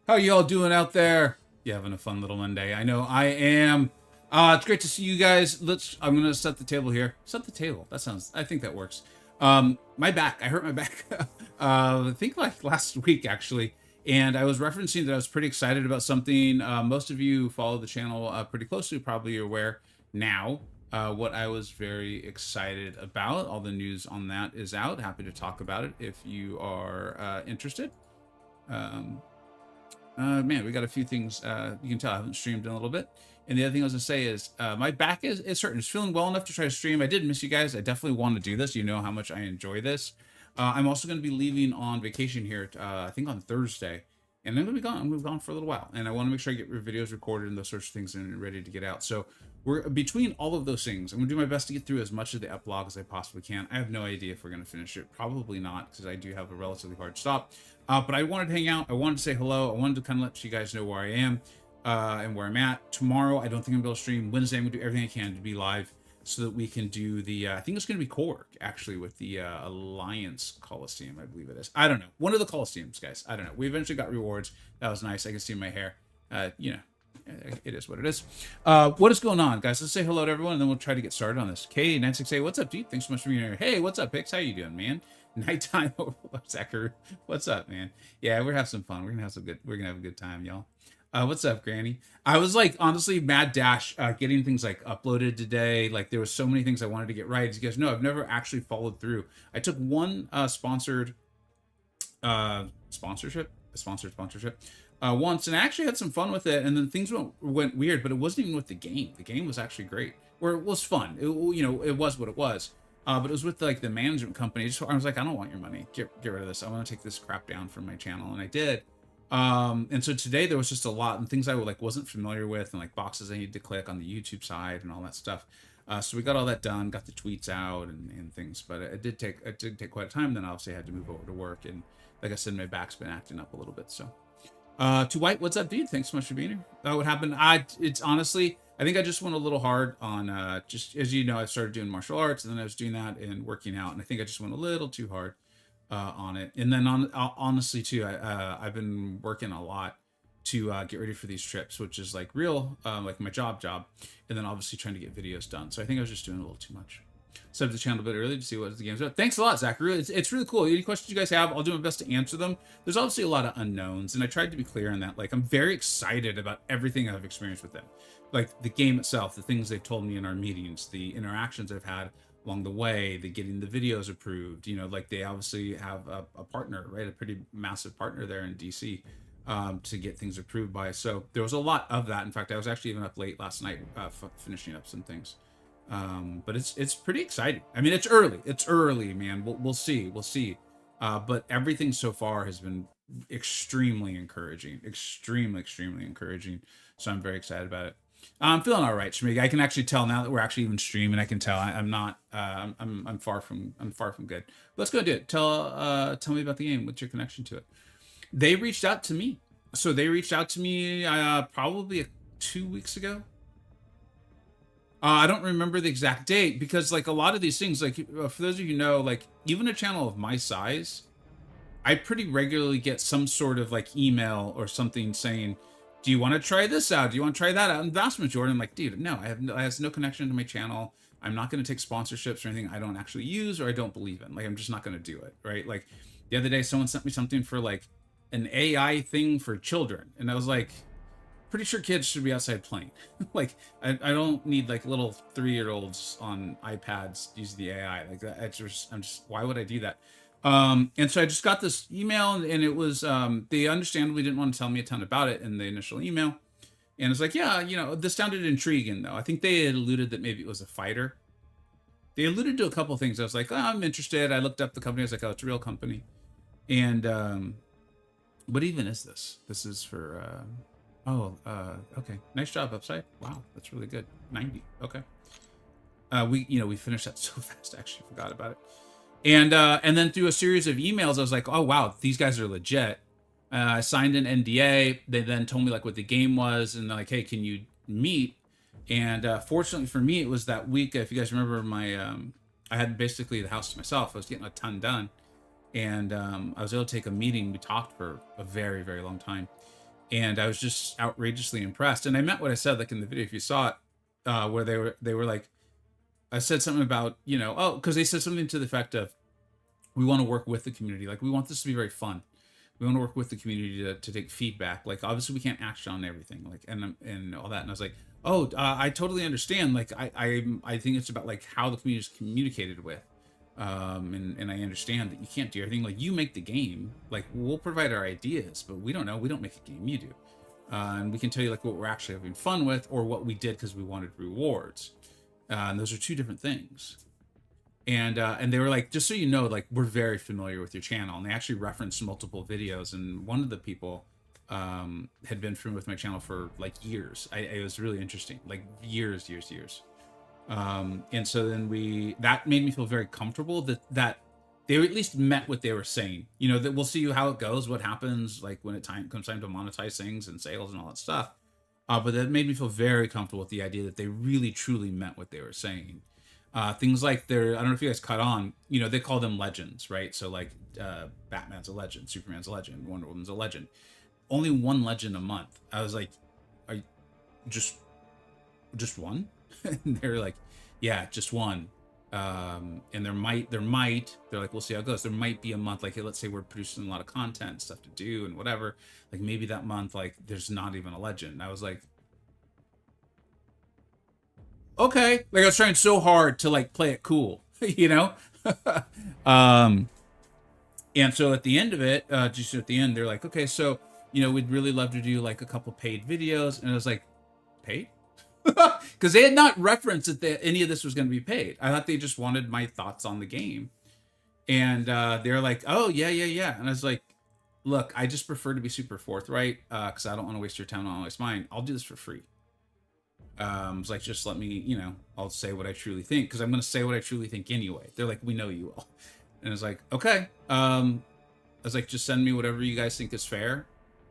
How y'all doing out there? You having a fun little Monday? I know I am. It's great to see you guys. I'm gonna set the table here. Set the table. That sounds. I think that works. My back. I hurt my back. I think like last week actually, and I was referencing that I was pretty excited about something. Most of you follow the channel pretty closely. Probably are aware now. What I was very excited about. All the news on that is out. Happy to talk about it if you are interested. Um, Man, we got a few things. You can tell I haven't streamed in a little bit. And the other thing I was gonna say is my back is hurting. It's feeling well enough to try to stream. I did miss you guys. I definitely want to do this. You know how much I enjoy this. I'm also going to be leaving on vacation here. I think on Thursday, and I'm going to be gone. I'm going to be gone for a little while, and I want to make sure I get videos recorded and those sorts of things and ready to get out. So we're between all of those things. I'm going to do my best to get through as much of the epilogue as I possibly can. I have no idea if we're going to finish it. Probably not, because I do have a relatively hard stop. But I wanted to hang out. I wanted to say hello. I wanted to kind of let you guys know where I am and where I'm at. Tomorrow, I don't think I'm going to be able to stream. Wednesday, I'm going to do everything I can to be live so that we can do the, I think it's going to be Korg, actually, with the Alliance Coliseum, I believe it is. I don't know. One of the Coliseums, guys. I don't know. We eventually got rewards. That was nice. I can see my hair. You know, it is what it is. What is going on, guys? Let's say hello to everyone, and then we'll try to get started on this. K968, what's up, dude? Thanks so much for being here. Hey, what's up, Pix? How you doing, man? Nighttime Zachary, what's up, man? Yeah, we're having some fun. We're gonna have a good time, y'all. What's up, Granny? I was like, honestly, mad dash getting things like uploaded today. Like there was so many things I wanted to get right. As you guys know, I've never actually followed through. I took one sponsored sponsorship once, and I actually had some fun with it. And then things went weird, but it wasn't even with the game. The game was actually great, or it was fun. It, you know, it was what it was. But it was with like the management company. I was like, I don't want your money. Get rid of this. I want to take this crap down from my channel, and I did. And so today there was just a lot and things I wasn't familiar with, and like boxes I needed to click on the YouTube side and all that stuff. So we got all that done, got the tweets out and things, but it did take quite a time. Then obviously I had to move over to work, and like I said, my back's been acting up a little bit. So, to White, what's up, dude? Thanks so much for being here. What happened? It's honestly, I think I just went a little hard on, just as you know, I started doing martial arts, and then I was doing that and working out, and I think I just went a little too hard on it. And then honestly too, I've been working a lot to get ready for these trips, which is like real, like my job, and then obviously trying to get videos done. So I think I was just doing a little too much. Set up the channel a bit early to see what the game's about. Thanks a lot, Zachary. It's really cool. Any questions you guys have, I'll do my best to answer them. There's obviously a lot of unknowns, and I tried to be clear on that. Like, I'm very excited about everything I've experienced with them. Like, the game itself, the things they've told me in our meetings, the interactions I've had along the way, the getting the videos approved. You know, like, they obviously have a partner, right? A pretty massive partner there in DC to get things approved by. So there was a lot of that. In fact, I was actually even up late last night finishing up some things. But it's pretty exciting. I mean, it's early, man. We'll see. But everything so far has been extremely encouraging, extremely encouraging. So I'm very excited about it. I'm feeling all right, Shmig. I can actually tell now that we're actually even streaming. I can tell I'm not. I'm far from good. Let's go do it. Tell me about the game. What's your connection to it? They reached out to me. So they reached out to me probably 2 weeks ago. I don't remember the exact date because, like, a lot of these things, like, for those of you who know, like, even a channel of my size, I pretty regularly get some sort of, like, email or something saying, do you want to try this out? Do you want to try that out? And the vast majority, I'm like, dude, no, I have no connection to my channel. I'm not going to take sponsorships or anything I don't actually use or I don't believe in. Like, I'm just not going to do it, right? Like, the other day, someone sent me something for, like, an AI thing for children. And I was like, pretty sure kids should be outside playing. Like, I don't need like little 3-year-olds on iPads using the AI like that. I'm just why would I do that? And so I just got this email, and it was they understandably didn't want to tell me a ton about it in the initial email. And it's like, yeah, you know, this sounded intriguing though. I think they had alluded that maybe it was a fighter. They alluded to a couple things. I was like, oh, I'm interested. I looked up the company. I was like, oh, it's a real company. And what even is this? This is for okay. Nice job, Upside. Wow, that's really good. 90. Okay. We finished that so fast. I actually forgot about it. And then through a series of emails, I was like, oh wow, these guys are legit. I signed an NDA. They then told me like what the game was, and they're like, hey, can you meet? And fortunately for me, it was that week. If you guys remember, I had basically the house to myself. I was getting a ton done, and I was able to take a meeting. We talked for a very, very long time. and I was just outrageously impressed. And I meant what I said, like in the video, if you saw it, where they were like, I said something about, you know, oh, because they said something to the effect of, we want to work with the community, like we want this to be very fun. We want to work with the community to take feedback. Like obviously we can't action on everything, like and all that. And I was like, oh, I totally understand. Like I think it's about like how the community is communicated with. And I understand that you can't do everything. Like you make the game, like we'll provide our ideas, but we don't know. We don't make a game, you do. And we can tell you like what we're actually having fun with or what we did because we wanted rewards. And those are two different things. And they were like, just so you know, like we're very familiar with your channel. And they actually referenced multiple videos. And one of the people had been familiar with my channel for like years. It was really interesting, like years. And so then that made me feel very comfortable that they at least met what they were saying. You know, that we'll see how it goes, what happens, like when comes time to monetize things and sales and all that stuff. But that made me feel very comfortable with the idea that they really truly meant what they were saying. Things like I don't know if you guys caught on, you know, they call them legends, right? So like Batman's a legend, Superman's a legend, Wonder Woman's a legend. Only one legend a month. I was like, are you just one? And they're like, yeah, just one. And they're like, we'll see how it goes. There might be a month, like, hey, let's say we're producing a lot of content, stuff to do and whatever. Like maybe that month, like there's not even a legend. And I was like, okay. Like I was trying so hard to like play it cool, you know? And so at the end of it, just at the end, they're like, okay, so, you know, we'd really love to do like a couple paid videos. And I was like, paid? Because they had not referenced that any of this was going to be paid. I thought they just wanted my thoughts on the game. And they're like, oh, yeah. And I was like, look, I just prefer to be super forthright because I don't want to waste your time. I don't want to waste mine. I'll do this for free. It's like, just let me, you know, I'll say what I truly think because I'm going to say what I truly think anyway. They're like, we know you all. And I was like, okay. I was like, just send me whatever you guys think is fair.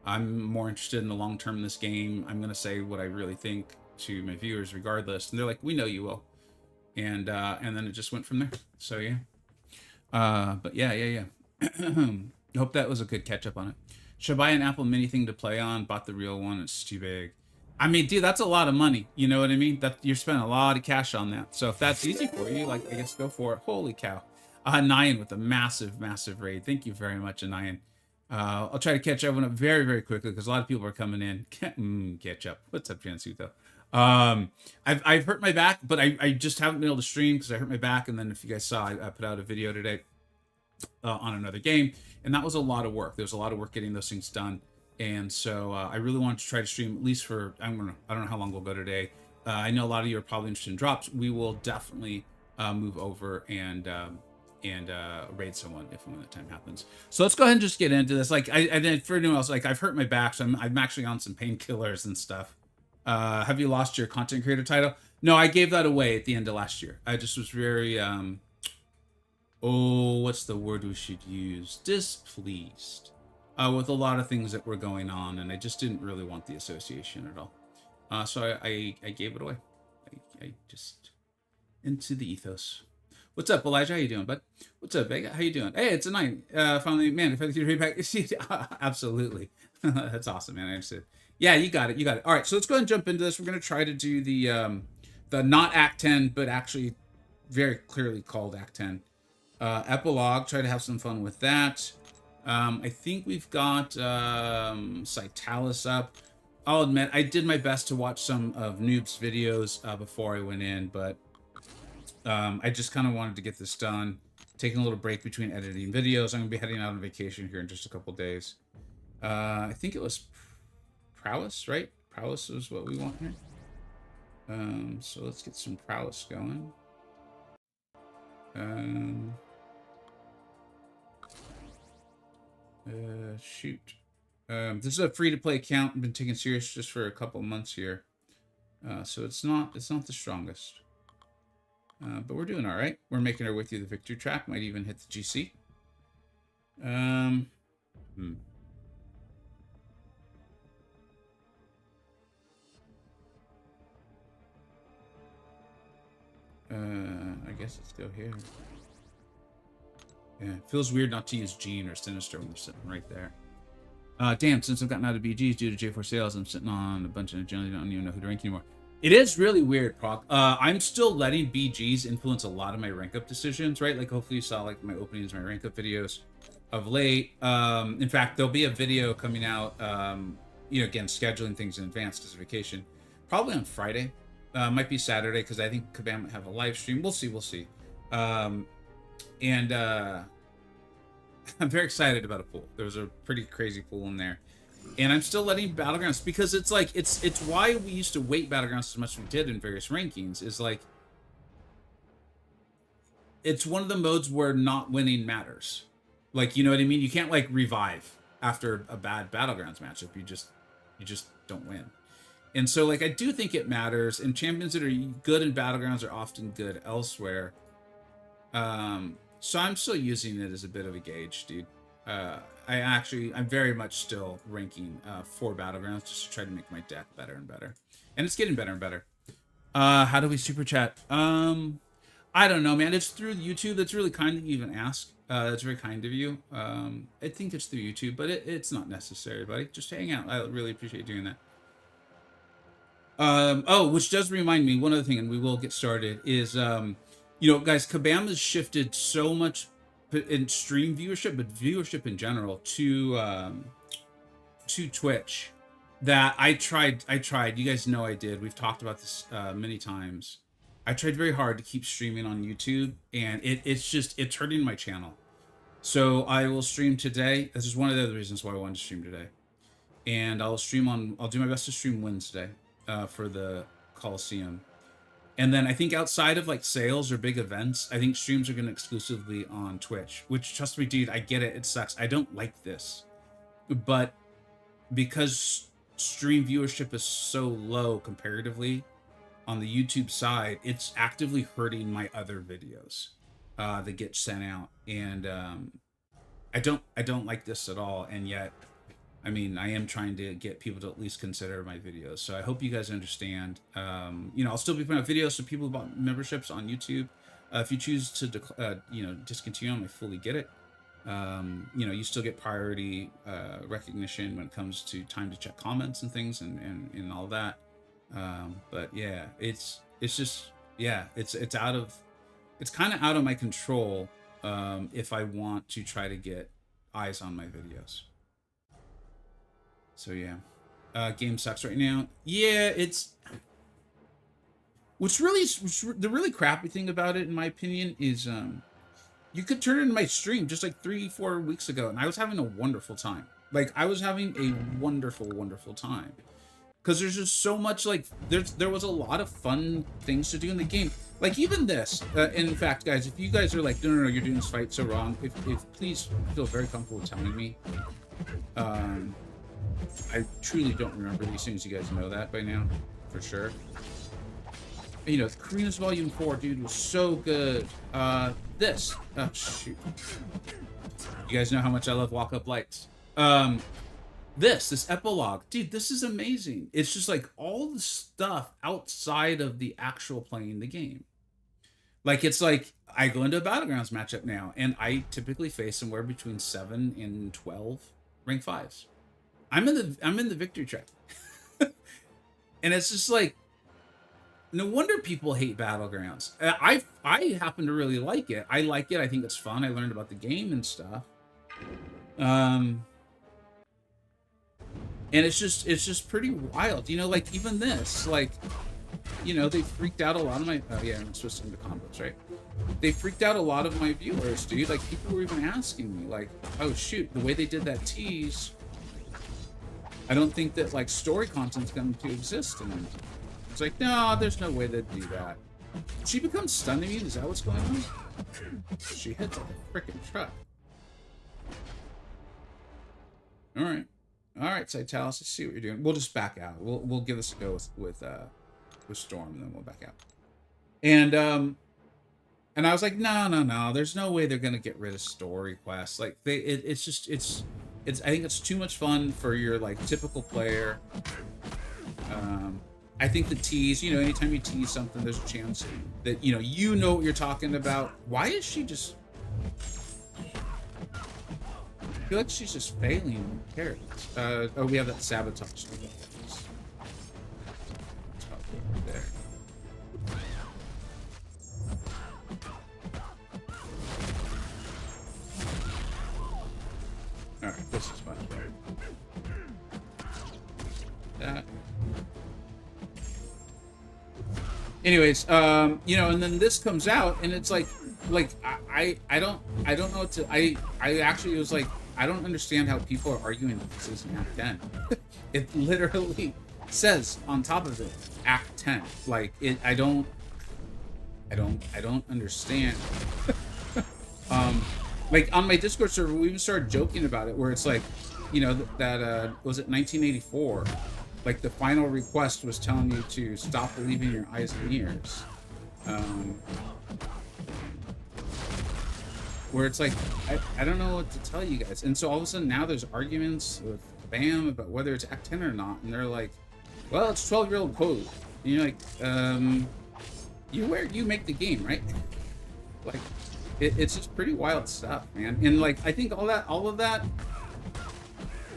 I'm more interested in the long term in this game. I'm going to say what I really think to my viewers regardless. And they're like, we know you will. And then it just went from there. So yeah. But yeah. I hope that was a good catch up on it. Should I buy an Apple Mini thing to play on? Bought the real one. It's too big. I mean, dude, that's a lot of money. You know what I mean? That you're spending a lot of cash on that. So if that's easy for you, like, I guess go for it. Holy cow. Nyan with a massive raid. Thank you very much, Nyan. I'll try to catch everyone up very, very quickly because a lot of people are coming in. Catch up. What's up, Jansuto? I've hurt my back, but I just haven't been able to stream because I hurt my back. And then if you guys saw, I put out a video today on another game, and that was a lot of work. There was a lot of work getting those things done. And so I really wanted to try to stream at least for, I don't know how long we'll go today. I know a lot of you are probably interested in drops. We will definitely move over and raid someone if and when the time happens. So let's go ahead and just get into this. Like, I then for anyone else, like I've hurt my back, so I'm actually on some painkillers and stuff. Have you lost your content creator title? No, I gave that away at the end of last year. I just was very, what's the word we should use? Displeased with a lot of things that were going on, and I just didn't really want the association at all. So I gave it away. I just into the ethos. What's up, Elijah? How you doing, bud? What's up, Vega? How you doing? Hey, it's a 9. Finally, man, if I could read back, absolutely. That's awesome, man. I understood. Yeah, you got it. All right, so let's go ahead and jump into this. We're gonna try to do the not Act 10, but actually very clearly called Act 10. Epilogue. Try to have some fun with that. I think we've got Cytalis up. I'll admit I did my best to watch some of Noob's videos before I went in, but I just kind of wanted to get this done. Taking a little break between editing videos. I'm gonna be heading out on vacation here in just a couple days. I think it was prowess, right? Prowess is what we want here. So let's get some prowess going. Shoot. This is a free-to-play account. I've been taken serious just for a couple months here. So it's not the strongest. But we're doing all right. We're making our way through the victory track. Might even hit the GC. I guess let's go here. Yeah, it feels weird not to use Gene or Sinister when they're sitting right there. Damn, since I've gotten out of BGs due to J4 sales, I'm sitting on a bunch of generally don't even know who to rank anymore. It is really weird, Proc. I'm still letting BGs influence a lot of my rank up decisions, right? Like, hopefully you saw, like, my openings, my rank up videos of late. In fact, there'll be a video coming out, you know, again, scheduling things in advance, specification, probably on Friday. Might be Saturday, because I think Kabam might have a live stream. We'll see, we'll see. I'm very excited about a pool. There was a pretty crazy pool in there. And I'm still letting Battlegrounds, because it's like, it's why we used to weight Battlegrounds as much as we did in various rankings, is like, it's one of the modes where not winning matters. Like, you know what I mean? You can't, like, revive after a bad Battlegrounds matchup. You just don't win. And so, like, I do think it matters, and champions that are good in Battlegrounds are often good elsewhere. So I'm still using it as a bit of a gauge, dude. I'm very much still ranking for Battlegrounds just to try to make my deck better and better. And it's getting better and better. How do we super chat? I don't know, man. It's through YouTube. That's really kind that you even ask. That's very kind of you. I think it's through YouTube, but it's not necessary, buddy. Just hang out. I really appreciate doing that. Oh, which does remind me, one other thing, and we will get started, is, you know, guys, Kabam has shifted so much in stream viewership, but viewership in general, to Twitch, that I tried. You guys know I did. We've talked about this many times. I tried very hard to keep streaming on YouTube, and it's hurting my channel. So I will stream today. This is one of the other reasons why I wanted to stream today. And I'll do my best to stream Wednesday for the Coliseum. And then I think outside of like sales or big events, I think streams are going to exclusively on Twitch, which, trust me, dude, I get it. It sucks. I don't like this. But because stream viewership is so low comparatively on the YouTube side, it's actively hurting my other videos that get sent out. And I don't like this at all. And yet, I mean, I am trying to get people to at least consider my videos. So I hope you guys understand. You know, I'll still be putting out videos to people about memberships on YouTube. If you choose to, you know, discontinue them, I fully get it. You know, you still get priority recognition when it comes to time to check comments and things and all that. But yeah, it's just, yeah, it's kind of out of my control if I want to try to get eyes on my videos. So yeah, game sucks right now. Yeah, it's the really crappy thing about it, in my opinion, is you could turn it into my stream just like 3-4 weeks ago, and I was having a wonderful time. Like, I was having a wonderful time, because there's just so much, like, there was a lot of fun things to do in the game. Like, even this, in fact, guys, if you guys are like, no, you're doing this fight so wrong, if please feel very comfortable telling me. I truly don't remember these things. You guys know that by now, for sure. You know, Karina's Volume 4, dude, was so good. This. Oh, shoot. You guys know how much I love walk-up lights. This Epilogue. Dude, this is amazing. It's just, like, all the stuff outside of the actual playing the game. Like, it's like, I go into a Battlegrounds matchup now, and I typically face somewhere between 7 and 12 rank 5s. I'm in the victory track. And it's just like, no wonder people hate Battlegrounds. I happen to really like it. I like it. I think it's fun. I learned about the game and stuff. And it's just pretty wild. You know, like, even this, like, you know, they freaked out a lot of my, oh yeah, I'm switching to combos, right? They freaked out a lot of my viewers, dude. Like, people were even asking me, like, oh shoot, the way they did that tease, I don't think that, like, story content's going to exist in them. It's like, no, there's no way they'd do that. She becomes stun immune? Is that what's going on? She hits like a freaking truck. All right, Citalis, let's see what you're doing. We'll just back out. We'll give this a go with Storm, and then we'll back out. And I was like, no, there's no way they're gonna get rid of story quests. Like, it's I think it's too much fun for your, like, typical player. I think the tease, you know, anytime you tease something, there's a chance that, you know what you're talking about. Why is she just... feel like she's just failing with carrots. Oh, we have that sabotage. Let's over there. All right, this is much better. That. Anyways, you know, and then this comes out, and it's like I don't know what to. I actually was like, I don't understand how people are arguing that this isn't Act 10. It literally says on top of it Act 10. Like it, I don't understand. Like on my Discord server, we even started joking about it, where it's like, you know, that was it 1984? Like the final request was telling you to stop believing your eyes and ears. Where it's like, I don't know what to tell you guys. And so all of a sudden now there's arguments with BAM about whether it's Act 10 or not. And they're like, well, it's 12-year-old code. And you're like, you make the game, right? Like, it's just pretty wild stuff, man. And like, I think all of that,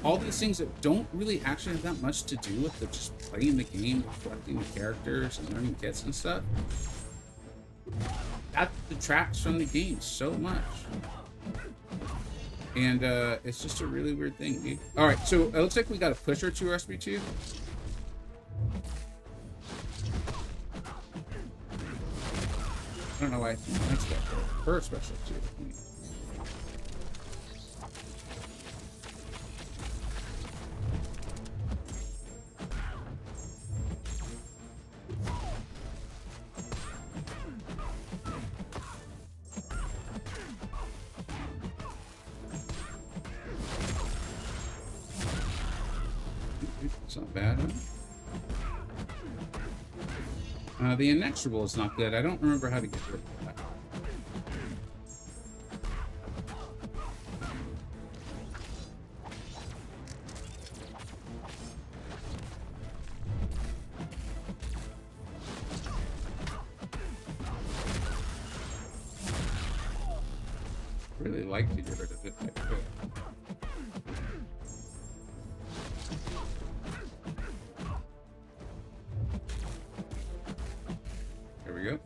all these things that don't really actually have that much to do with the just playing the game, collecting the characters and learning kits and stuff, that detracts from the game so much. And it's just a really weird thing, dude. All right, so it looks like we got a push or two recipe too. I don't know why that's special. Her special too. It's not bad. The inexorable is not good. I don't remember how to get rid of that. Really like to get rid of it. I could. There we go.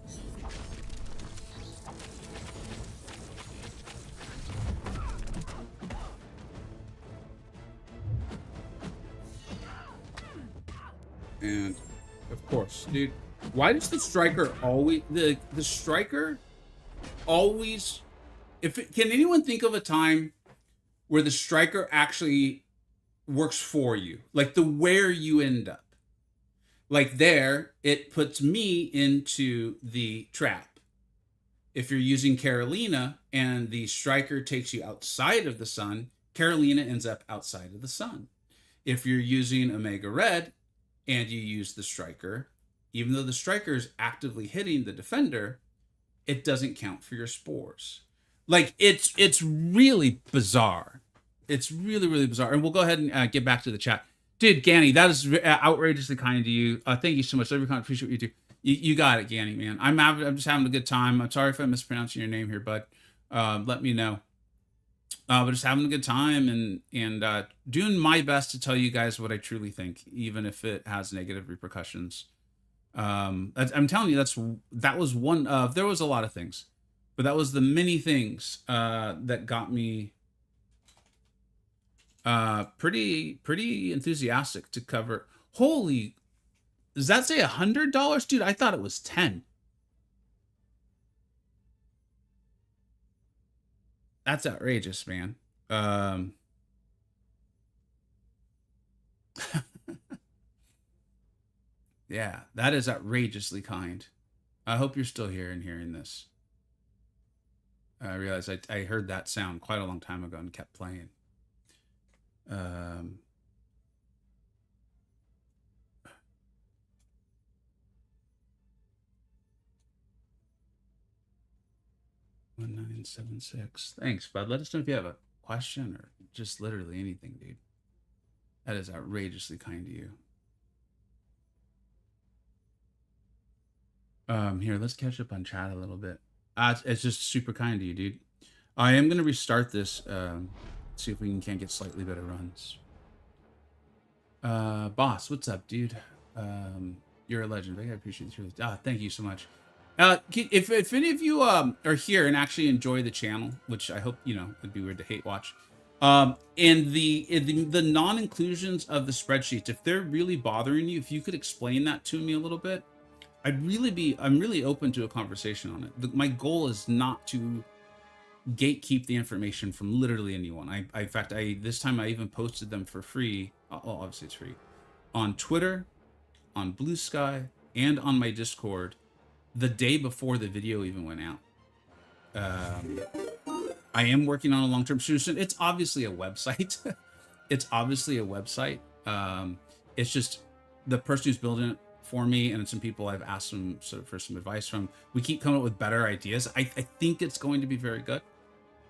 And of course, dude, why does the striker always the striker always, can anyone think of a time where the striker actually works for you, like the where you end up? Like there, it puts me into the trap. If you're using Carolina and the striker takes you outside of the sun, Carolina ends up outside of the sun. If you're using Omega Red and you use the striker, even though the striker is actively hitting the defender, it doesn't count for your spores. Like it's really bizarre. It's really, really bizarre. And we'll go ahead and get back to the chat. Dude, Ganny, that is outrageously kind of you. Thank you so much. Every comment, appreciate what you do. You got it, Ganny, man. I'm just having a good time. I'm sorry if I'm mispronouncing your name here, bud. Let me know. But just having a good time and doing my best to tell you guys what I truly think, even if it has negative repercussions. I'm telling you, that was one of, there was a lot of things, but that was the many things that got me pretty enthusiastic to cover. Holy, does that say $100? Dude, I thought it was 10. That's outrageous, man. Yeah, that is outrageously kind. I hope you're still here and hearing this. I realized I heard that sound quite a long time ago and kept playing. $1976. Thanks, bud. Let us know if you have a question or just literally anything, dude. That is outrageously kind to you. Here, let's catch up on chat a little bit. It's just super kind to you, dude. I am gonna restart this See if we can't get slightly better runs. Boss, what's up, dude? You're a legend. I appreciate you. Thank you so much. If any of you are here and actually enjoy the channel, which I hope, you know, it'd be weird to hate watch, and the non-inclusions of the spreadsheets, if they're really bothering you, if you could explain that to me a little bit, I'm really open to a conversation on it. My goal is not to gatekeep the information from literally anyone. In fact, this time I even posted them for free. Well, obviously it's free on Twitter, on Blue Sky, and on my Discord the day before the video even went out. I am working on a long-term solution. It's obviously a website. It's obviously a website. It's just the person who's building it for me and some people I've asked them for some advice from. We keep coming up with better ideas. I think it's going to be very good.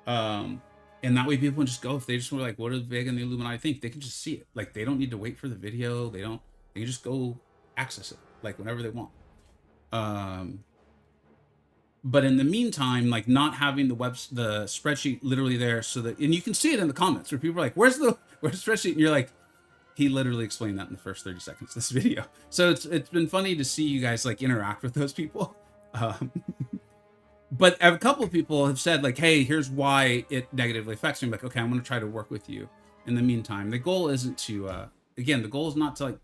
And that way people can just go, if they just were like, what do Vega and the Illuminati think? They can just see it. Like, they don't need to wait for the video. They can just go access it, like, whenever they want. But in the meantime, like, not having the spreadsheet literally there so that, and you can see it in the comments where people are like, where's the spreadsheet? And you're like, he literally explained that in the first 30 seconds of this video. So it's been funny to see you guys like interact with those people. But a couple of people have said like, hey, here's why it negatively affects me. I'm like, okay, I'm going to try to work with you. In the meantime, the goal isn't to, again, the goal is not to like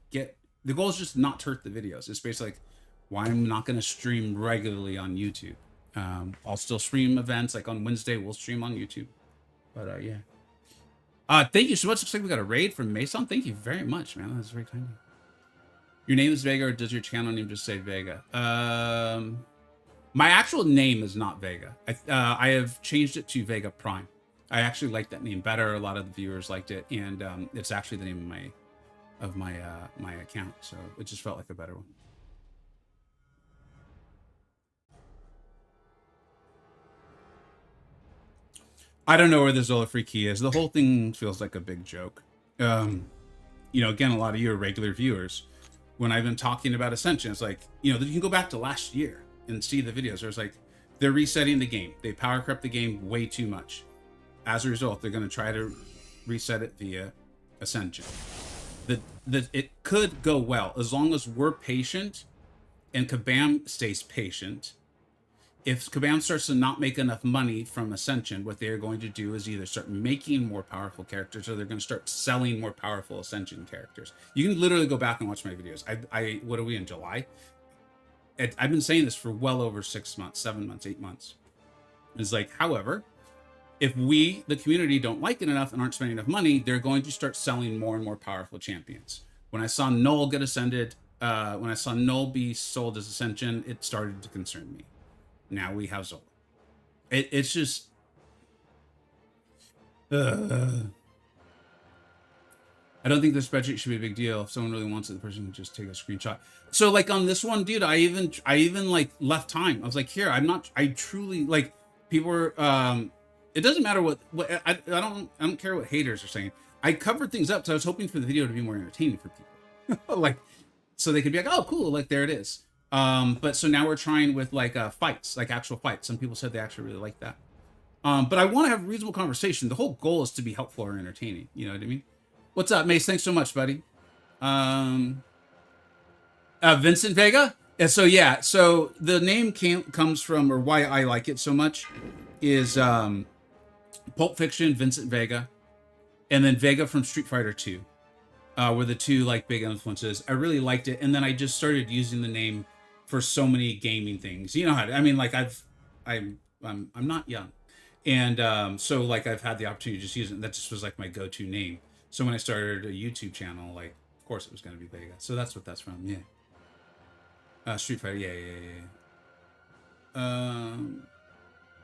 the goal is just not to hurt the videos. It's basically like why I'm not going to stream regularly on YouTube. I'll still stream events like on Wednesday. We'll stream on YouTube. But yeah. Thank you so much. Looks like we got a raid from Mason. Thank you very much, man. That's very kind of you. Your name is Vega, or does your channel name just say Vega? My actual name is not Vega. I have changed it to Vega Prime. I actually like that name better. A lot of the viewers liked it, and it's actually the name of my account. So it just felt like a better one. I don't know where the Zola free key is. The whole thing feels like a big joke. You know, again, a lot of you are regular viewers. When I've been talking about Ascension, it's like, you know, you can go back to last year and see the videos. There's like, they're resetting the game. They power corrupt the game way too much. As a result, they're going to try to reset it via Ascension. It could go well as long as we're patient and Kabam stays patient. If Kabam starts to not make enough money from Ascension, what they're going to do is either start making more powerful characters, or they're going to start selling more powerful Ascension characters. You can literally go back and watch my videos. What are we in, July? I've been saying this for well over 6 months, 7 months, 8 months. It's like, however, if we, the community, don't like it enough and aren't spending enough money, they're going to start selling more and more powerful champions. When I saw Null get ascended, when I saw Null be sold as Ascension, it started to concern me. Now we have Zola. It's just... I don't think the spreadsheet should be a big deal. If someone really wants it, the person can just take a screenshot. So like on this one, dude, I even like left time. I was like, here, I truly, like, people were, it doesn't matter what I don't care what haters are saying. I covered things up, so I was hoping for the video to be more entertaining for people. Like, so they could be like, oh, cool, like, there it is. But so now we're trying with like fights, like actual fights. Some people said they actually really like that. But I want to have a reasonable conversation. The whole goal is to be helpful or entertaining. You know what I mean? What's up, Mace? Thanks so much, buddy. Vincent Vega. And so yeah, so the name comes from, or why I like it so much, is Pulp Fiction, Vincent Vega, and then Vega from Street Fighter 2. Were the two like big influences. I really liked it, and then I just started using the name for so many gaming things. You know how I mean, like I'm not young, and so like I've had the opportunity to just use it. And that just was like my go-to name. So when I started a YouTube channel, like of course it was going to be Vega. So that's what that's from. Yeah. Street Fighter. Yeah.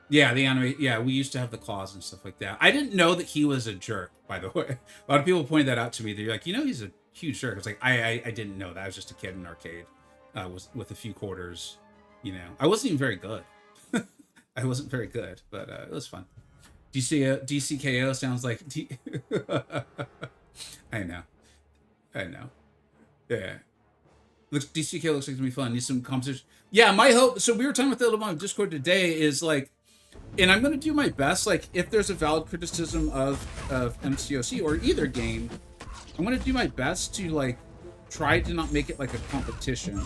Yeah, the anime. Yeah, we used to have the claws and stuff like that. I didn't know that he was a jerk, by the way. A lot of people pointed that out to me. They're like, you know, he's a huge jerk. It's like, I didn't know that. I was just a kid in an arcade with a few quarters. You know, I wasn't even very good. I wasn't very good, but it was fun. DCKO sounds like... I know. Yeah. DCKO looks like it's going to be fun. Need some conversation. Yeah, my hope... So we were talking about that a little bit on Discord today is like... And I'm going to do my best. Like, if there's a valid criticism of MCoC or either game, I'm going to do my best to, like, try to not make it like a competition.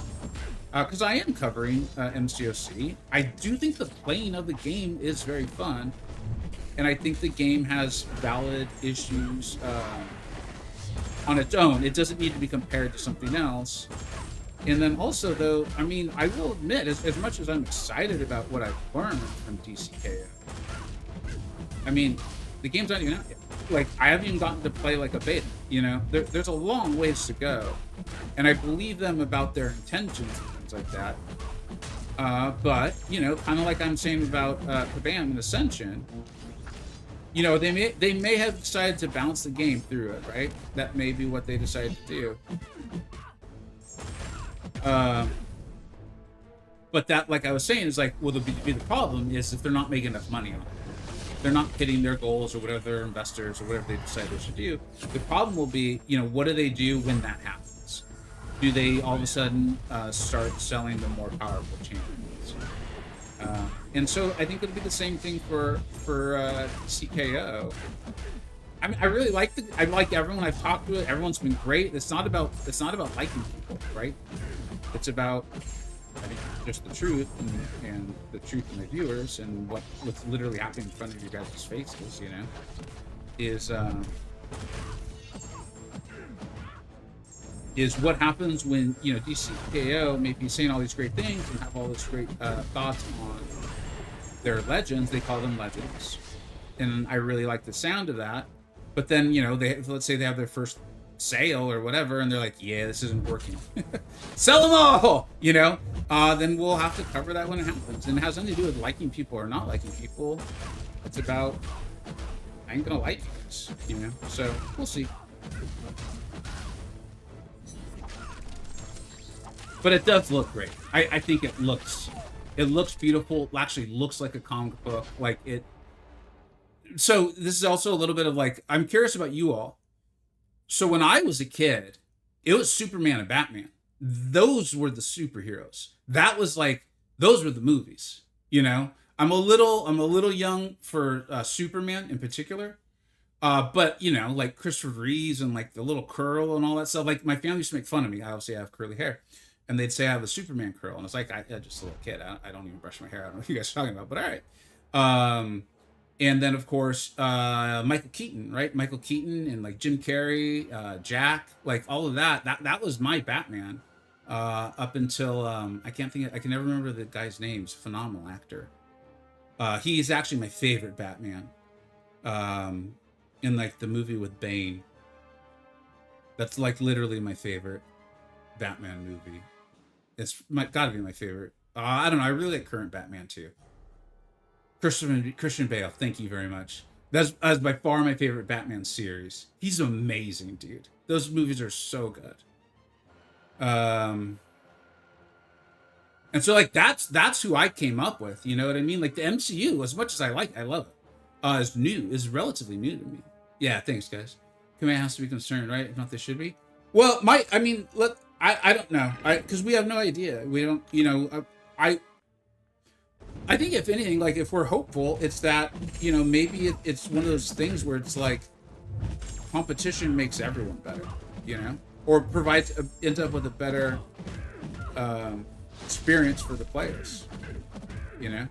Because I am covering MCoC. I do think the playing of the game is very fun. And I think the game has valid issues on its own. It doesn't need to be compared to something else. And then also, though, I mean, I will admit, as much as I'm excited about what I've learned from DCKO, I mean, the game's not even out yet. Like, I haven't even gotten to play like a beta, you know? There's a long ways to go. And I believe them about their intentions and things like that. But, you know, kind of like I'm saying about Kabam and Ascension, you know, they may have decided to bounce the game through it, right? That may be what they decided to do. But that, like I was saying, is like, well, the problem is if they're not making enough money on it. They're not hitting their goals or whatever their investors or whatever they decide they should do. The problem will be, you know, what do they do when that happens? Do they all of a sudden start selling the more powerful champions? And so I think it'll be the same thing for CKO. I mean, I really like everyone I've talked to. Everyone's been great. It's not about liking people, right? It's about, I think, just the truth and the truth in the viewers and what's literally happening in front of your guys' faces, you know, is what happens when, you know, DCKO may be saying all these great things and have all this great thoughts on their legends. They call them legends, and I really like the sound of that. But then, you know, let's say they have their first sale or whatever, and they're like, yeah, this isn't working. Sell them all, you know? Then we'll have to cover that when it happens. And it has nothing to do with liking people or not liking people. It's about, I ain't gonna like this, you know? So, we'll see. But it does look great. I think it looks beautiful. It actually looks like a comic book. Like it. So this is also a little bit of like, I'm curious about you all. So when I was a kid, it was Superman and Batman. Those were the superheroes. That was like, those were the movies, you know? I'm a little young for Superman in particular. But you know, like Christopher Reeves and like the little curl and all that stuff. Like my family used to make fun of me. I obviously have curly hair. And they'd say I have a Superman curl. And it's like, I'm just a little kid. I don't even brush my hair. I don't know what you guys are talking about, but all right. And then, of course, Michael Keaton, right? Michael Keaton and like Jim Carrey, Jack, like all of that. That was my Batman up until I can never remember the guy's name. He's a phenomenal actor. He's actually my favorite Batman in like the movie with Bane. That's like literally my favorite Batman movie. It's gotta be my favorite. I don't know. I really like current Batman too. Christian Bale, thank you very much. That's by far my favorite Batman series. He's amazing, dude. Those movies are so good. And so like that's who I came up with. You know what I mean? Like the MCU, as much as I love it. Is relatively new to me. Yeah, thanks guys. Command has to be concerned, right? If not, they should be. Well, I don't know. Because we have no idea. We don't, you know, I think if anything, like if we're hopeful, it's that, you know, maybe it's one of those things where it's like competition makes everyone better, you know, or ends up with a better experience for the players, you know.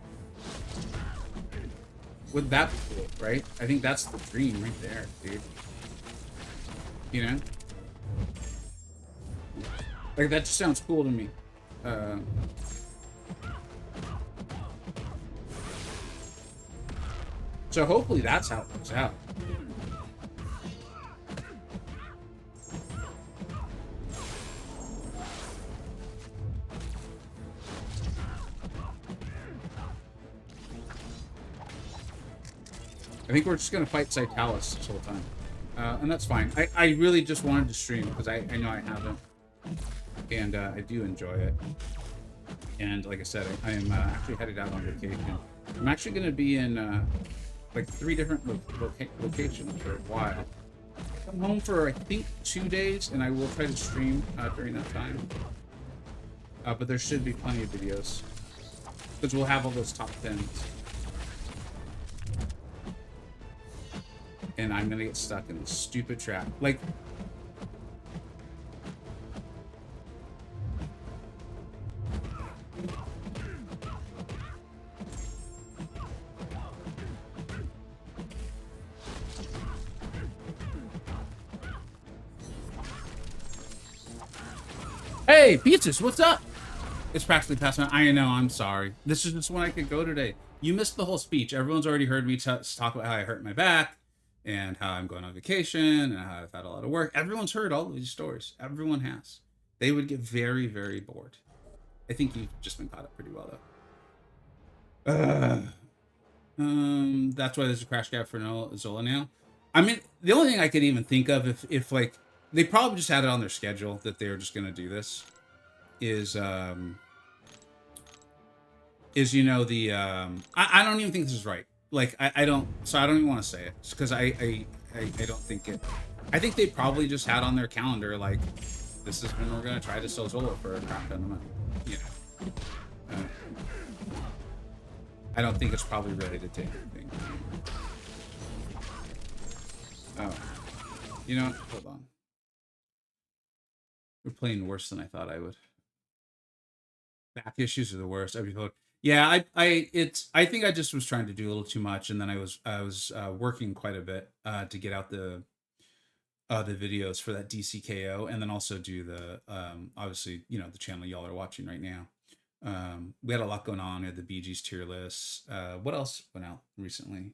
Wouldn't that be cool, right? I think that's the dream right there, dude. You know? Like, that just sounds cool to me. So hopefully that's how it works out. I think we're just going to fight Cytalis this whole time. And that's fine. I really just wanted to stream because I know I haven't. And I do enjoy it. And like I said, I am actually headed out on vacation. I'm actually going to be in like 3 different locations for a while. I'm home for, I think, 2 days, and I will try to stream during that time. But there should be plenty of videos. Because we'll have all those top 10s. and I'm gonna get stuck in this stupid trap. Like, hey, pizzas, what's up? It's practically past my... I know, I'm sorry. This is just when I could go today. You missed the whole speech. Everyone's already heard me talk about how I hurt my back and how I'm going on vacation and how I've had a lot of work. Everyone's heard all of these stories. Everyone has. They would get very, very bored. I think you've just been caught up pretty well, though. That's why there's a crash gap for Zola now. I mean, the only thing I could even think of if like, they probably just had it on their schedule that they were just going to do this is you know, the I don't even think this is right. Like, I don't even want to say it because I don't think it. I think they probably just had on their calendar like, this is when we're gonna try to sell Zola for a crap ton of money. You know, I don't think it's probably related to anything. Oh, you know what? Hold on. We're playing worse than I thought I would. Back issues are the worst. Epilogue. Yeah, I think I just was trying to do a little too much, and then I was working quite a bit to get out the videos for that DCKO, and then also do the obviously, you know, the channel y'all are watching right now. We had a lot going on. We had the BG's tier list. What else went out recently?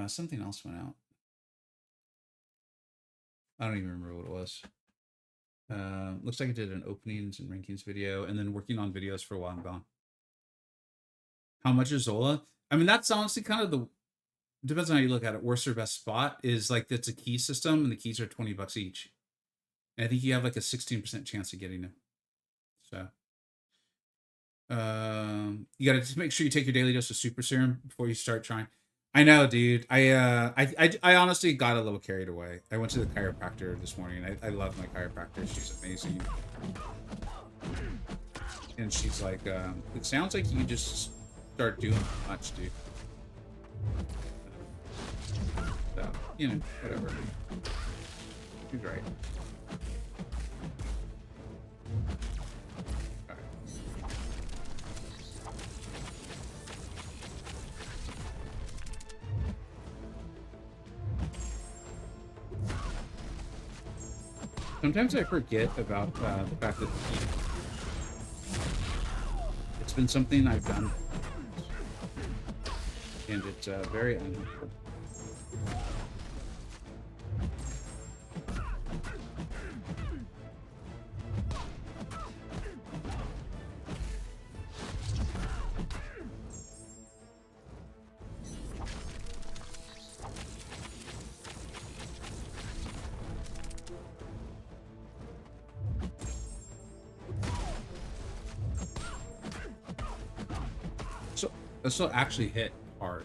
Something else went out. I don't even remember what it was. Looks like I did an openings and rankings video, and then working on videos for a while I'm gone. How much is Zola? I mean, that's honestly kind of the, depends on how you look at it. Worst or best spot is like, that's a key system, and the keys are $20 each. And I think you have like a 16% chance of getting them. So, you gotta just make sure you take your daily dose of super serum before you start trying. I know, dude. I honestly got a little carried away. I went to the chiropractor this morning. I love my chiropractor. She's amazing. And she's like, it sounds like you just start doing too much, dude. So, you know, whatever. She's right. Sometimes I forget about the fact that it's been something I've done, and it's very unhelpful. This will actually hit hard.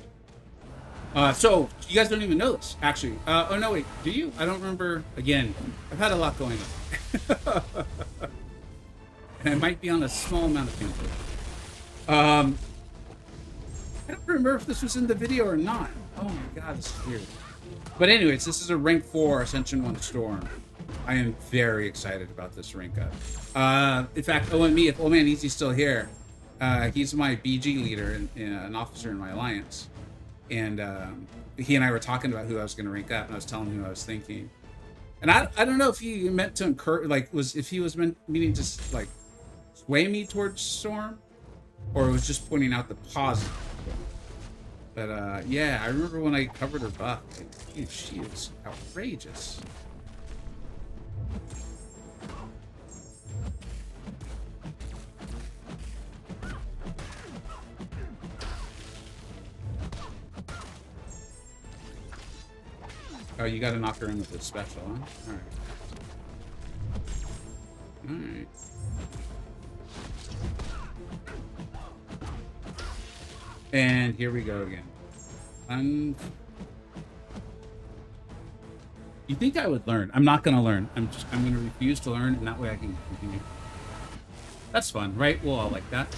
So you guys don't even know this, actually. Oh no, wait, do you? I don't remember. Again, I've had a lot going on, and I might be on a small amount of pain. I don't remember if this was in the video or not. Oh my god, this is weird. But anyways, this is a rank 4 Ascension 1 Storm. I am very excited about this rank up. In fact, OME, if Old Man Easy's still here, he's my BG leader and an officer in my alliance, and he and I were talking about who I was going to rank up, and I was telling him who I was thinking. And I don't know if he meant to encourage, like, if he was meaning to like sway me towards Storm, or it was just pointing out the positive. But yeah, I remember when I covered her buff. Like, dude, she is outrageous. Oh, you got to knock her in with a special, huh? All right. All right. And here we go again. You think I would learn? I'm not gonna learn. I'm gonna refuse to learn, and that way I can continue. That's fun, right? We'll all like that.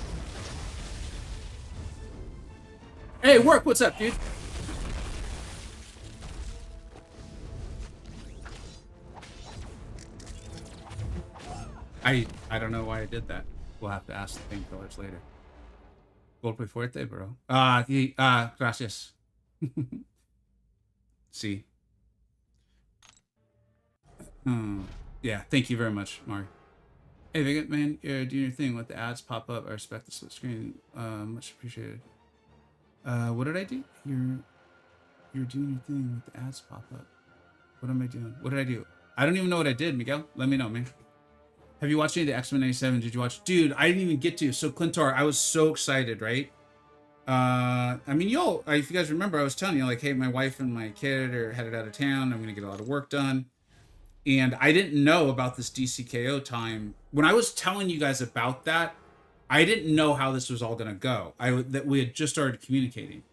Hey, Work, what's up, dude? I don't know why I did that. We'll have to ask the painkillers later. Golpe fuerte, bro. Gracias. See. Yeah, thank you very much, Mari. Hey, Vega, man, you're doing your thing. Let the ads pop up. I respect the split screen. Much appreciated. What did I do? You're doing your thing. Let the ads pop up. What am I doing? What did I do? I don't even know what I did, Miguel. Let me know, man. Have you watched any of the X-Men 97? Did you watch? Dude, I didn't even get to. So, Clintar, I was so excited, right? I mean, if you guys remember, I was telling you, like, hey, my wife and my kid are headed out of town. I'm going to get a lot of work done. And I didn't know about this DCKO time. When I was telling you guys about that, I didn't know how this was all going to go. That we had just started communicating.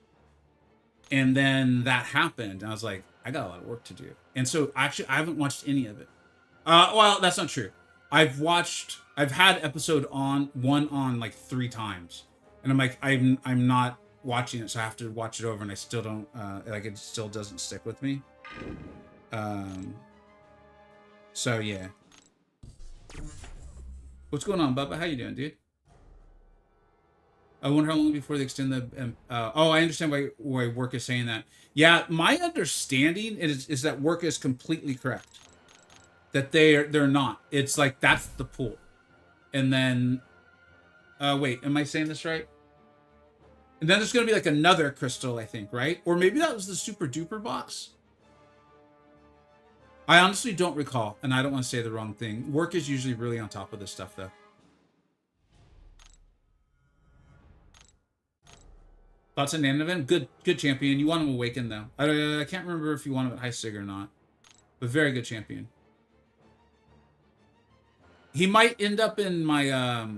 And then that happened. And I was like, I got a lot of work to do. And so, actually, I haven't watched any of it. Well, that's not true. I've had episode one on like 3 times. And I'm like, I'm not watching it, so I have to watch it over, and I still don't, like, it still doesn't stick with me. So, yeah. What's going on, Bubba? How you doing, dude? I wonder how long before they extend the... oh, I understand why Work is saying that. Yeah, my understanding is that Work is completely correct. That they're not. It's like, that's the pool. And then... wait, am I saying this right? And then there's going to be like another crystal, I think, right? Or maybe that was the Super Duper box? I honestly don't recall, and I don't want to say the wrong thing. Work is usually really on top of this stuff, though. Thoughts on Nanovan? Good champion. You want him Awakened, though. I can't remember if you want him at High Sig or not. But very good champion. He might end up in my...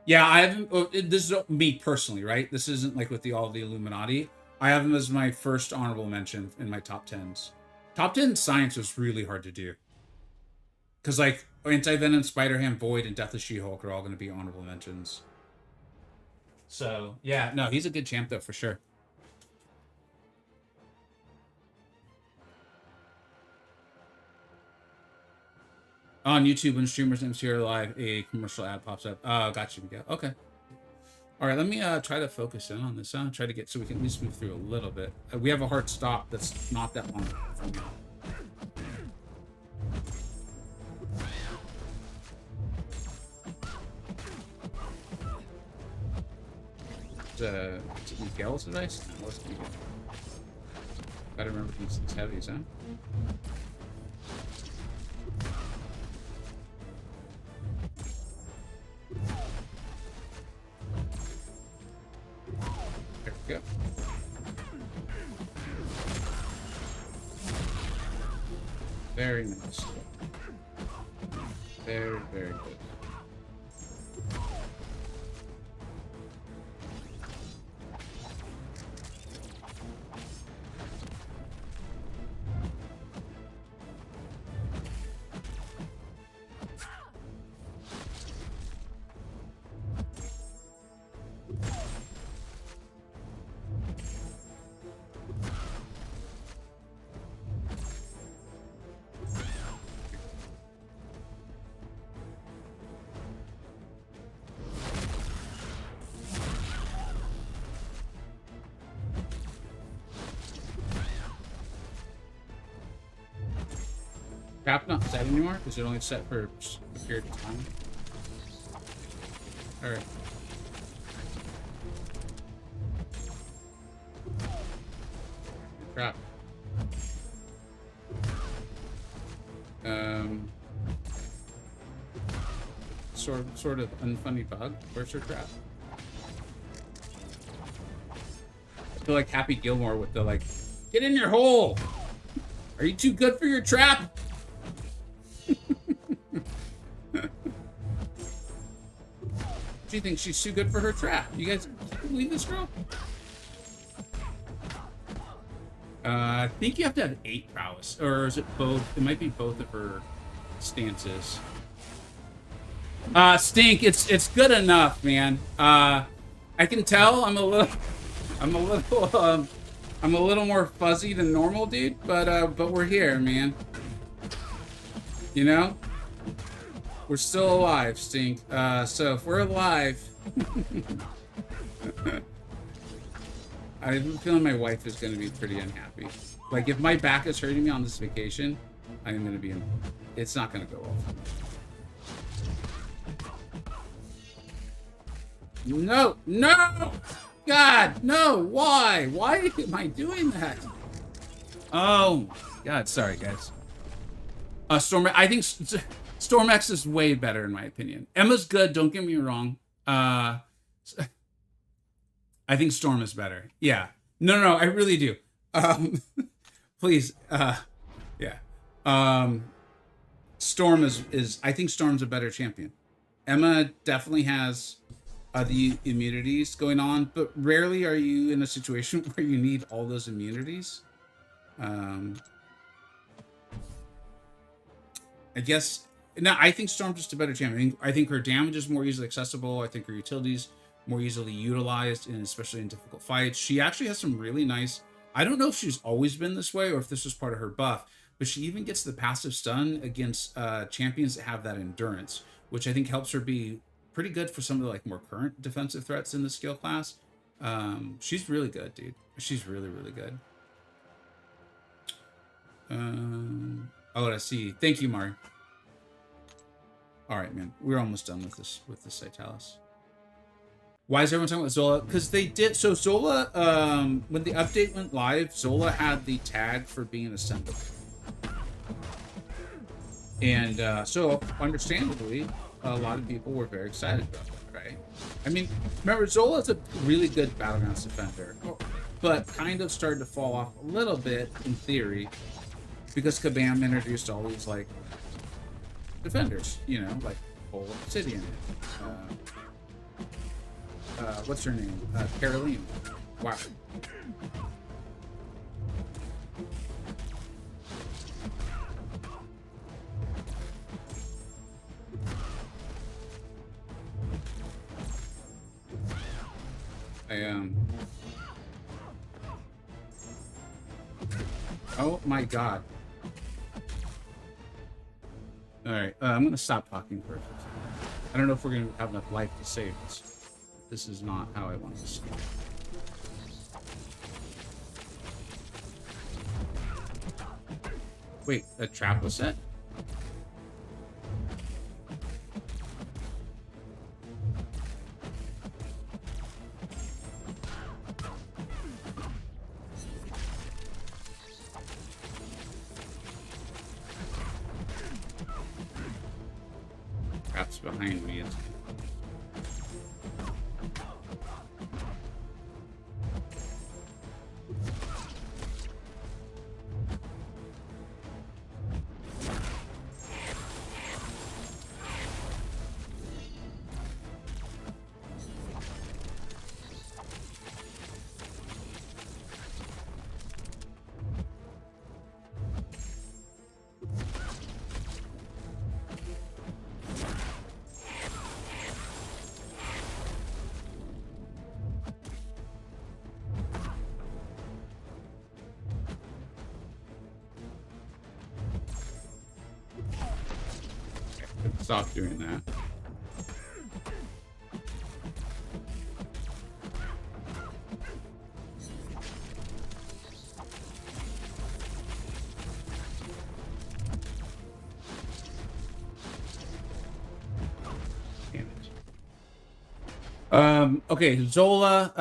Yeah, I haven't... This is me personally, right? This isn't like with all the Illuminati. I have him as my first honorable mention in my top 10s. Top 10 science was really hard to do. Because, like, Anti-Venom, Spider-Ham, Void, and Death of She-Hulk are all going to be honorable mentions. So, yeah, no, he's a good champ, though, for sure. On YouTube, when streamers MCR live, a commercial ad pops up. Oh, got you, Miguel. Okay. All right, let me try to focus in on this. Try to get so we can at least move through a little bit. We have a hard stop that's not that long from now. Is it Miguel's device? No, what's Miguel? Gotta remember these heavies, huh? There we go. Very nice. Very, very good. Trap not set anymore? Is it only set for a period of time? Alright. Trap. Sort of unfunny bug. Where's her trap? I feel like Happy Gilmore with the like, get in your hole! Are you too good for your trap? She thinks she's too good for her trap. You guys believe this girl? I think you have to have 8 prowess. Or is it both? It might be both of her stances. Stink, it's good enough, man. I can tell I'm a little I'm a little more fuzzy than normal, dude, but we're here, man. You know? We're still alive, Stink. So if we're alive... I have a feeling my wife is going to be pretty unhappy. Like, if my back is hurting me on this vacation, I am going to be in... It's not going to go well for me. No! No! God, no! Why? Why am I doing that? Oh, God. Sorry, guys. I think Storm X is way better, in my opinion. Emma's good, don't get me wrong. I think Storm is better. Yeah. No, I really do. Please. Yeah. Storm is I think Storm's a better champion. Emma definitely has the immunities going on, but rarely are you in a situation where you need all those immunities. I guess... No, I think Storm's just a better champion. I think her damage is more easily accessible. I think her utilities more easily utilized, and especially in difficult fights. She actually has some really nice... I don't know if she's always been this way or if this was part of her buff, but she even gets the passive stun against champions that have that endurance, which I think helps her be pretty good for some of the like more current defensive threats in the skill class. She's really good, dude. She's really, really good. Oh, I see. Thank you, Mari. All right, man. We're almost done with this Citalis. Why is everyone talking about Zola? Because they did... So Zola, when the update went live, Zola had the tag for being ascendable. And so, understandably, a lot of people were very excited about that, right? I mean, remember, Zola's a really good Battlegrounds defender, but kind of started to fall off a little bit, in theory, because Kabam introduced all these, like, defenders, you know, like Whole Obsidian. What's her name? Caroline. Wow. Oh my God. All right, I'm gonna stop talking for a second. I don't know if we're gonna have enough life to save this. This is not how I want to see it. Wait, a trap was set? Trap's behind me. Stop doing that. Okay, Zola,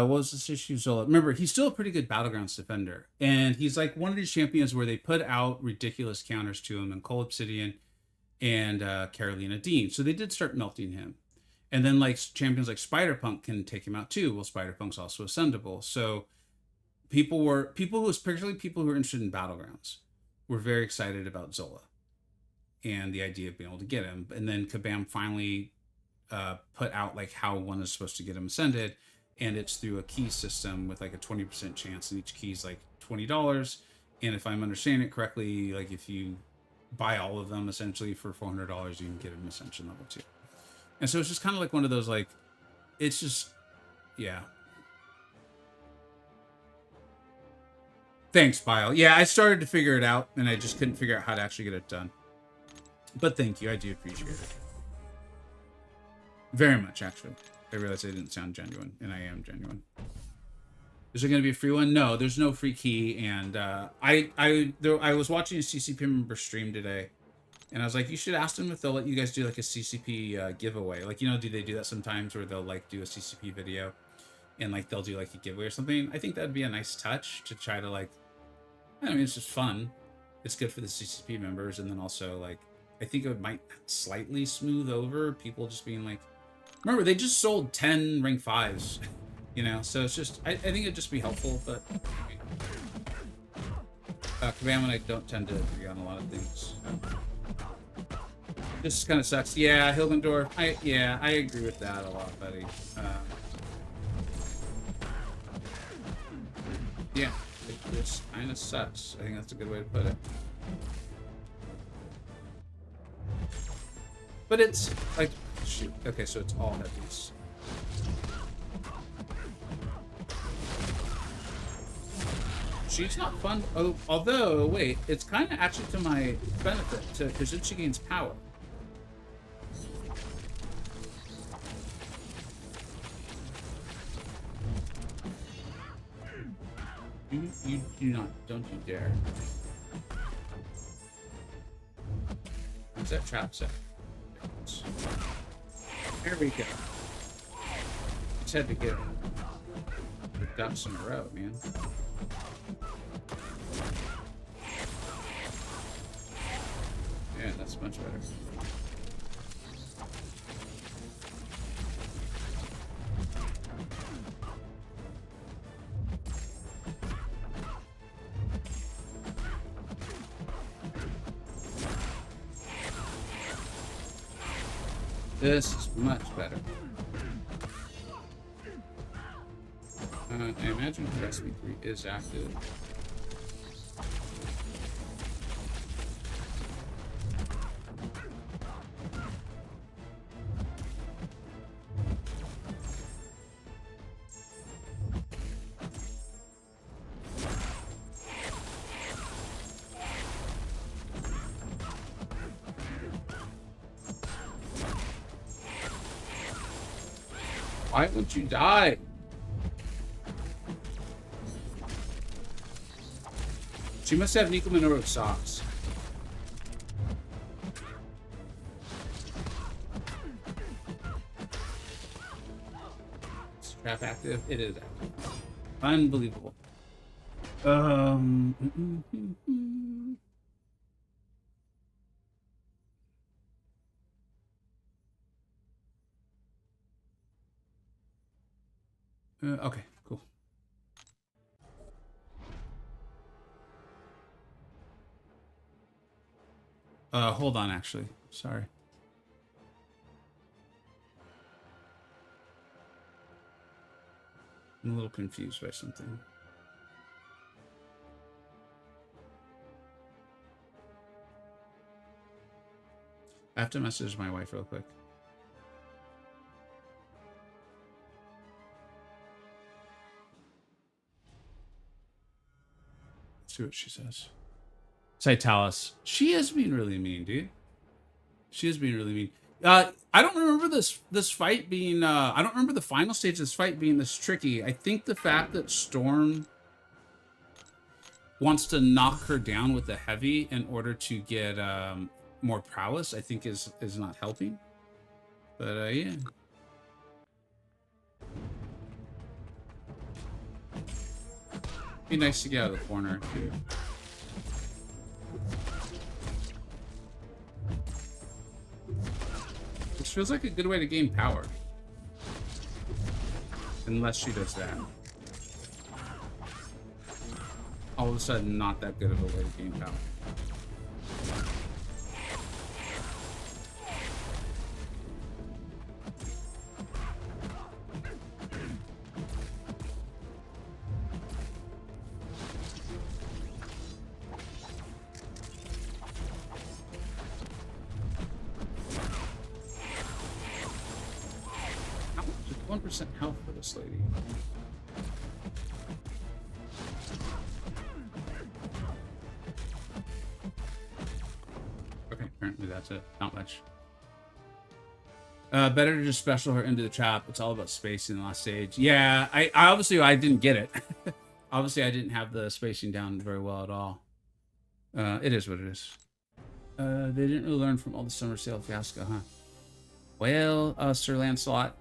what was this issue? Zola. Remember, he's still a pretty good Battlegrounds defender. And he's like one of these champions where they put out ridiculous counters to him in Cold Obsidian and Carolina Dean. So they did start melting him. And then like champions like Spider-Punk can take him out too. Well, Spider-Punk's also ascendable. So particularly people who are interested in Battlegrounds were very excited about Zola and the idea of being able to get him. And then Kabam finally put out like how one is supposed to get him ascended, and it's through a key system with like a 20% chance, and each key is like $20. And if I'm understanding it correctly, like if you buy all of them essentially for $400, you can get an ascension level 2. And so it's just kind of like one of those, like, it's just, yeah. Thanks, Bile. Yeah, I started to figure it out, and I just couldn't figure out how to actually get it done. But thank you. I do appreciate it. Very much, actually. I realized I didn't sound genuine, and I am genuine. Is there going to be a free one? No, there's no free key, and I was watching a CCP member stream today, and I was like, you should ask them if they'll let you guys do, like, a CCP giveaway. Like, you know, do they do that sometimes, where they'll, like, do a CCP video, and, like, they'll do, like, a giveaway or something? I think that'd be a nice touch to try to, like, I mean, it's just fun. It's good for the CCP members, and then also, like, I think it might slightly smooth over people just being like, remember, they just sold 10 rank 5s, you know, so it's just, I think it'd just be helpful, but Kabam and I don't tend to agree on a lot of things. This kind of sucks. Yeah, Hilgendorf, I agree with that a lot, buddy. Yeah, it just kind of sucks. I think that's a good way to put it. But it's like, shoot. Okay, so it's all heavies. She's not fun. Oh, although, wait, it's kind of actually to my benefit, because then she gains power. You do not, don't you dare. What's that trap set? There we go. Just had to get the ducks in a row, man. Yeah, that's much better. This is much better. I imagine recipe 3 is active. Why would you die? She must have Nico Minoru socks. Is trap active? It is active. Unbelievable. Okay, cool. Hold on, actually. Sorry. I'm a little confused by something. I have to message my wife real quick. See what she says. Citalis. She is being really mean, dude. She is being really mean. I don't remember this fight being I don't remember the final stage of this fight being this tricky. I think the fact that Storm wants to knock her down with the heavy in order to get more prowess, I think is not helping. But yeah. Be nice to get out of the corner too. Which feels like a good way to gain power. Unless she does that. All of a sudden, not that good of a way to gain power. Health for this lady. Apparently that's it. Not much. Better to just special her into the trap. It's all about spacing in the last stage. Yeah, I obviously I didn't get it. Obviously I didn't have the spacing down very well at all. It is what it is. They didn't really learn from all the summer sale fiasco, huh? Well, Sir Lancelot,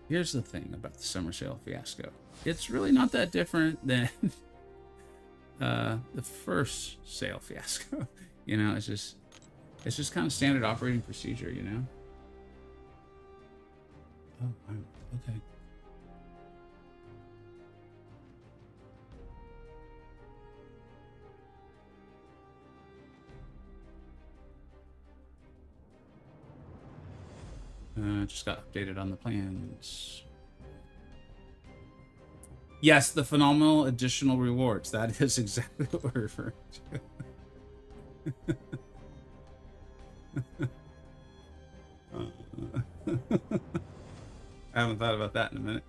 here's the thing about the summer sale fiasco. It's really not that different than the first sale fiasco. You know, it's just kind of standard operating procedure, you know? Oh, wow. Okay. Just got updated on the plans. Yes, the phenomenal additional rewards. That is exactly what we're referring to. I haven't thought about that in a minute.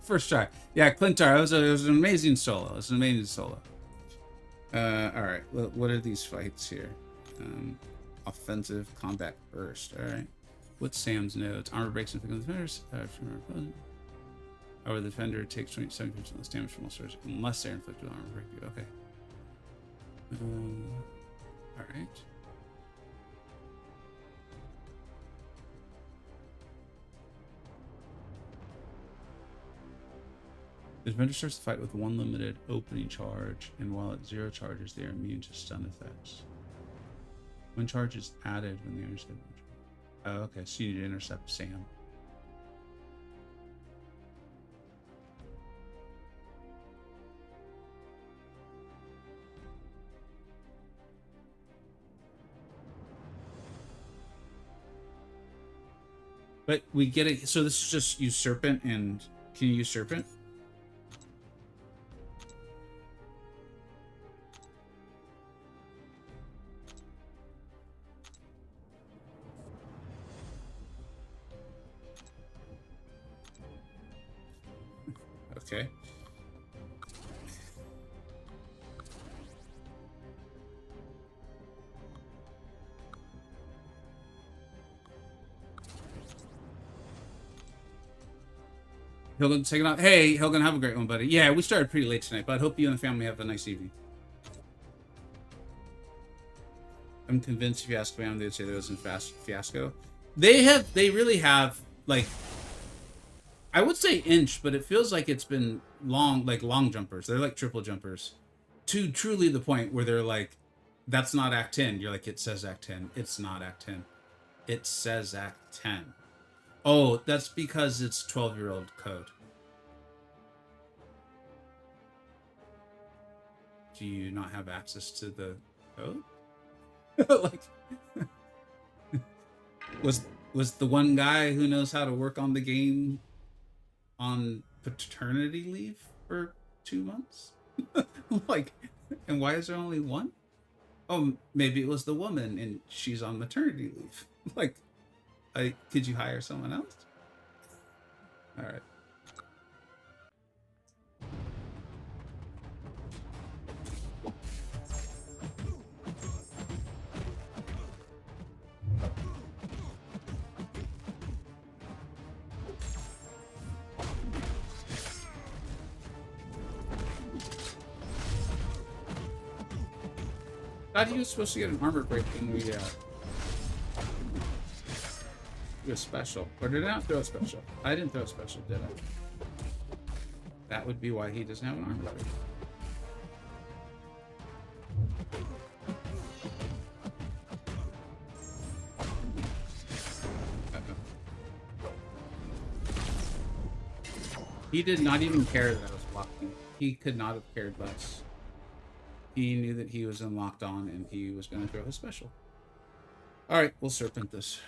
First try. Yeah, Clintar, it was an amazing solo. It was an amazing solo. Alright, what are these fights here? Offensive combat burst. Alright. What's Sam's notes? Armor breaks and the defenders. However, the defender takes 27% less damage from all sorts unless they're inflicted with armor break. Okay. Alright. The defender starts the fight with one limited opening charge, and while at 0 charges, they are immune to stun effects. One charge is added when they intercept. Oh, okay, so you need to intercept Sam. But we get it. So this is just use Serpent, and can you use Serpent? Okay. Hilgen, take it out. Hey, Hilgen, have a great one, buddy. Yeah, we started pretty late tonight, but I hope you and the family have a nice evening. I'm convinced if you asked them, they'd say there was a fiasco. They really have, like, I would say inch, but it feels like it's been long, like long jumpers. They're like triple jumpers. To truly the point where they're like, that's not Act 10. You're like, it says Act 10. It's not Act 10. It says Act 10. Oh, that's because it's 12-year-old code. Do you not have access to the code? Like, was the one guy who knows how to work on the game on paternity leave for 2 months? Like, and why is there only one? Oh, maybe it was the woman and she's on maternity leave. Like, could you hire someone else? All right. How do you supposed to get an armor break when we do a special? Or did I not throw a special? I didn't throw a special, did I? That would be why he doesn't have an armor break. He did not even care that I was blocking. He could not have cared less. He knew that he was unlocked on and he was going to throw his special. Alright, we'll Serpent this.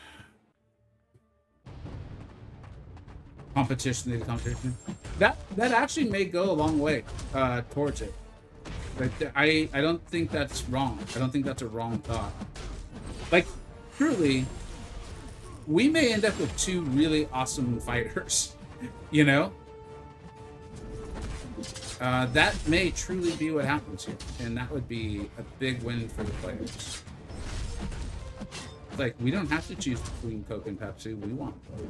Competition, the competition. That actually may go a long way towards it. Like, I don't think that's wrong. I don't think that's a wrong thought. Like, truly, we may end up with 2 really awesome fighters. You know? That may truly be what happens here, and that would be a big win for the players. Like, we don't have to choose between Coke and Pepsi. We want both.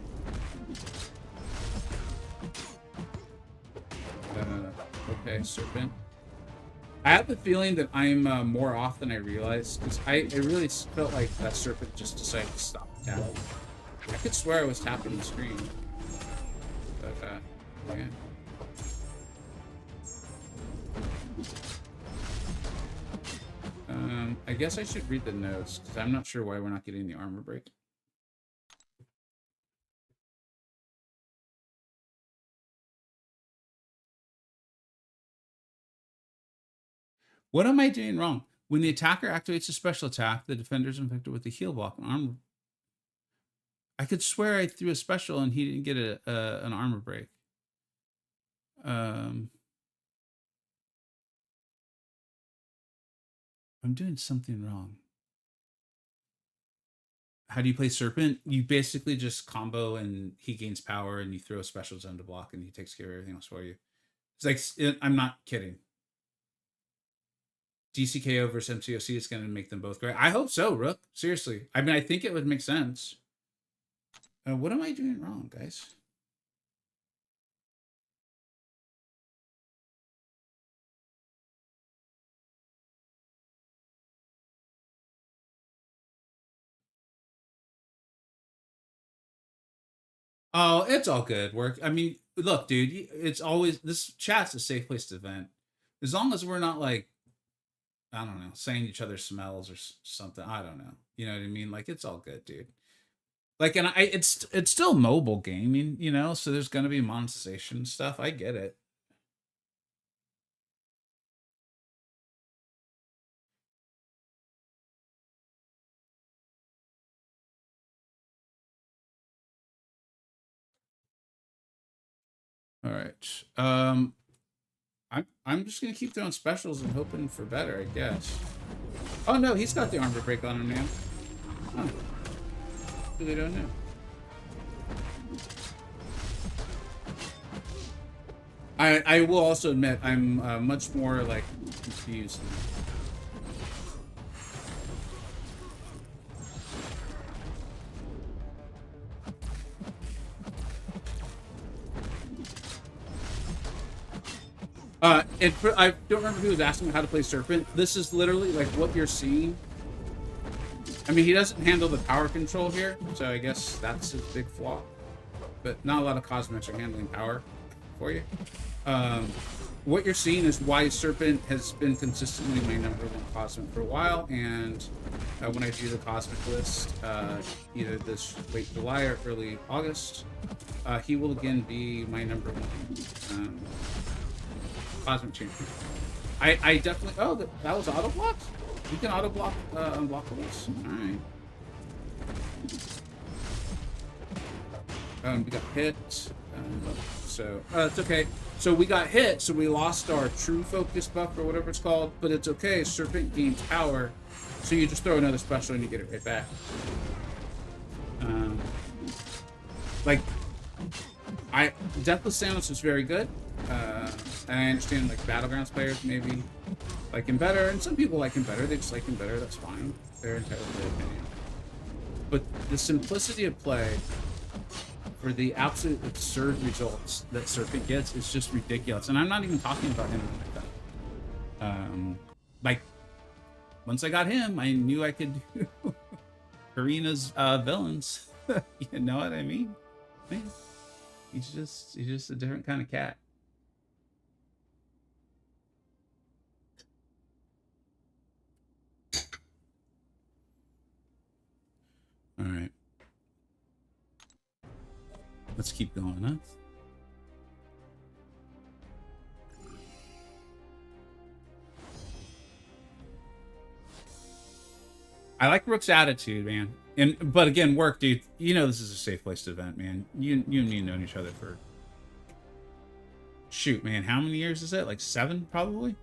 Okay, Serpent. I have the feeling that I'm more off than I realized, because I really felt like that Serpent just decided to stop tapping. I could swear I was tapping the screen. But, yeah. I guess I should read the notes, because I'm not sure why we're not getting the armor break. What am I doing wrong? When the attacker activates a special attack, the defender is infected with a heal block and armor. I could swear I threw a special and he didn't get an armor break. I'm doing something wrong. How do you play Serpent? You basically just combo and he gains power and you throw a special zone to block and he takes care of everything else for you. It's like, I'm not kidding. DCKO versus MCoC is going to make them both great. I hope so, Rook. Seriously. I mean, I think it would make sense. What am I doing wrong, guys? Oh, it's all good work. I mean, look, dude, it's always, this chat's a safe place to vent. As long as we're not like, I don't know, saying each other's smells or something. I don't know. You know what I mean? Like, it's all good, dude. Like, and it's still mobile gaming, you know, so there's going to be monetization stuff. I get it. All right. I'm just gonna keep throwing specials and hoping for better, I guess. Oh no, he's got the armor break on him now. Huh. Really don't know. I will also admit I'm much more like confused. I don't remember who was asking how to play Serpent. This is literally like what you're seeing. I mean, he doesn't handle the power control here, so I guess that's his big flaw. But not a lot of cosmetics are handling power for you. What you're seeing is why Serpent has been consistently my #1 cosmet for a while, and when I do the cosmic list, either this late July or early August, he will again be my #1 cosmic champion. I definitely, oh, that was auto block? You can auto block unblockables. Alright. We got hit. So it's okay. So we got hit, so we lost our true focus buff or whatever it's called, but it's okay. Serpent gains power, so you just throw another special and you get it right back. Like, Deathless Samus is very good. I understand like Battlegrounds players maybe like him better, and some people like him better. They just like him better. That's fine. They're entitled to their opinion. But the simplicity of play for the absolute absurd results that Serpent gets is just ridiculous. And I'm not even talking about him like that. Like, once I got him, I knew I could do Karina's villains. You know what I mean? Man, he's just a different kind of cat. All right. Let's keep going, huh? I like Rook's attitude, man. But again, work, dude. You know this is a safe place to vent, man. You and me known each other for, shoot, man. How many years is it? Like 7, probably.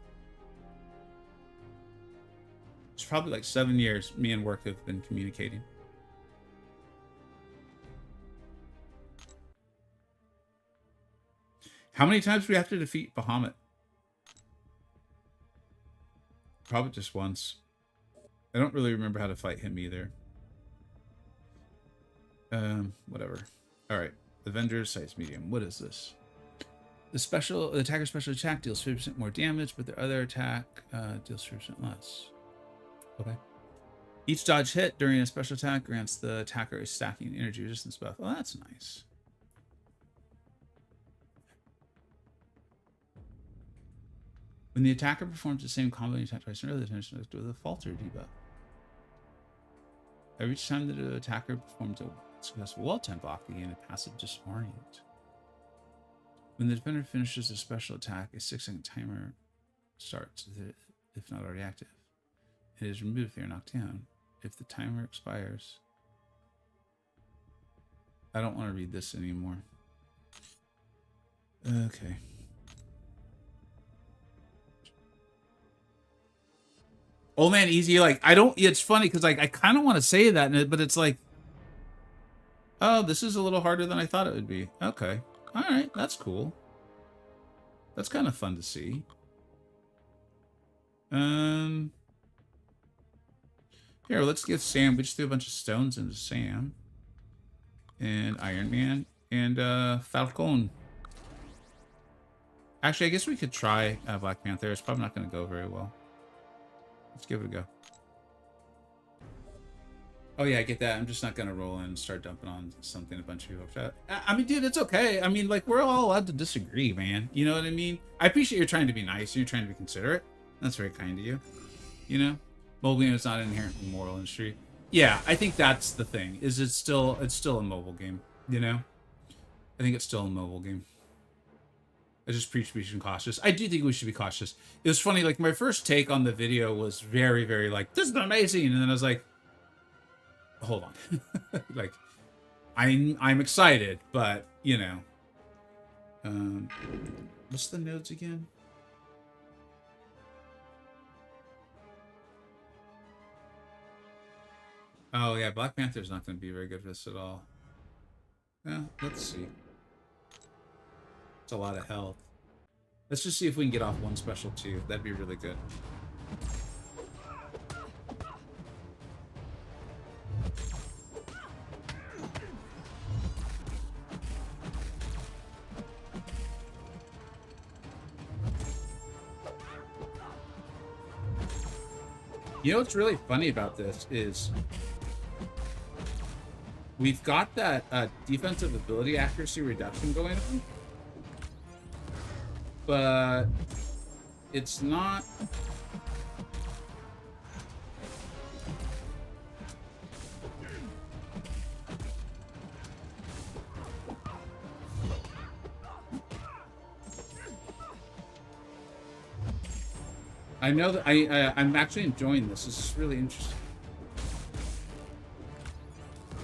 It's probably like 7 years. Me and work have been communicating. How many times do we have to defeat Bahamut? Probably just once. I don't really remember how to fight him either. Whatever. All right. Avengers size medium. What is this? The attacker's special attack deals 50% more damage, but their other attack deals 50% less. Okay. Each dodge hit during a special attack grants the attacker a stacking energy resistance buff. Oh, that's nice. When the attacker performs the same combo you attack twice in a row, the attention is with a falter debuff. Every time that the attacker performs a successful wall-time block, they gain a passive disorient. When the defender finishes a special attack, a 6-second timer starts, if not already active. It is removed if they are knocked down. If the timer expires... I don't want to read this anymore. Okay. Old Man Easy, like, I don't... It's funny, because, like, I kind of want to say that, but it's like... Oh, this is a little harder than I thought it would be. Okay. Alright, that's cool. That's kind of fun to see. Here, let's give Sam... We just threw a bunch of stones into Sam. And Iron Man. And, Falcon. Actually, I guess we could try Black Panther. It's probably not going to go very well. Let's give it a go. Oh yeah, I get that. I'm just not gonna roll in and start dumping on something a bunch of people. I mean, dude, it's okay. I mean, like, we're all allowed to disagree, man. You know what I mean? I appreciate you're trying to be nice and you're trying to be considerate. That's very kind of you. You know, mobile game is not an inherently moral industry. Yeah, I think that's the thing. Is it's still a mobile game. You know, I think it's still a mobile game. I just preach being cautious. I do think we should be cautious. It was funny, like, my first take on the video was very, very, like, this is amazing. And then I was like, hold on. Like, I'm excited, but, you know. What's the nodes again? Oh, yeah, Black Panther's not going to be very good for this at all. Yeah, let's see. It's a lot of health. Let's just see if we can get off one special too. That'd be really good. You know what's really funny about this is we've got that defensive ability accuracy reduction going on. But it's not... I know that I'm actually enjoying this. This is really interesting.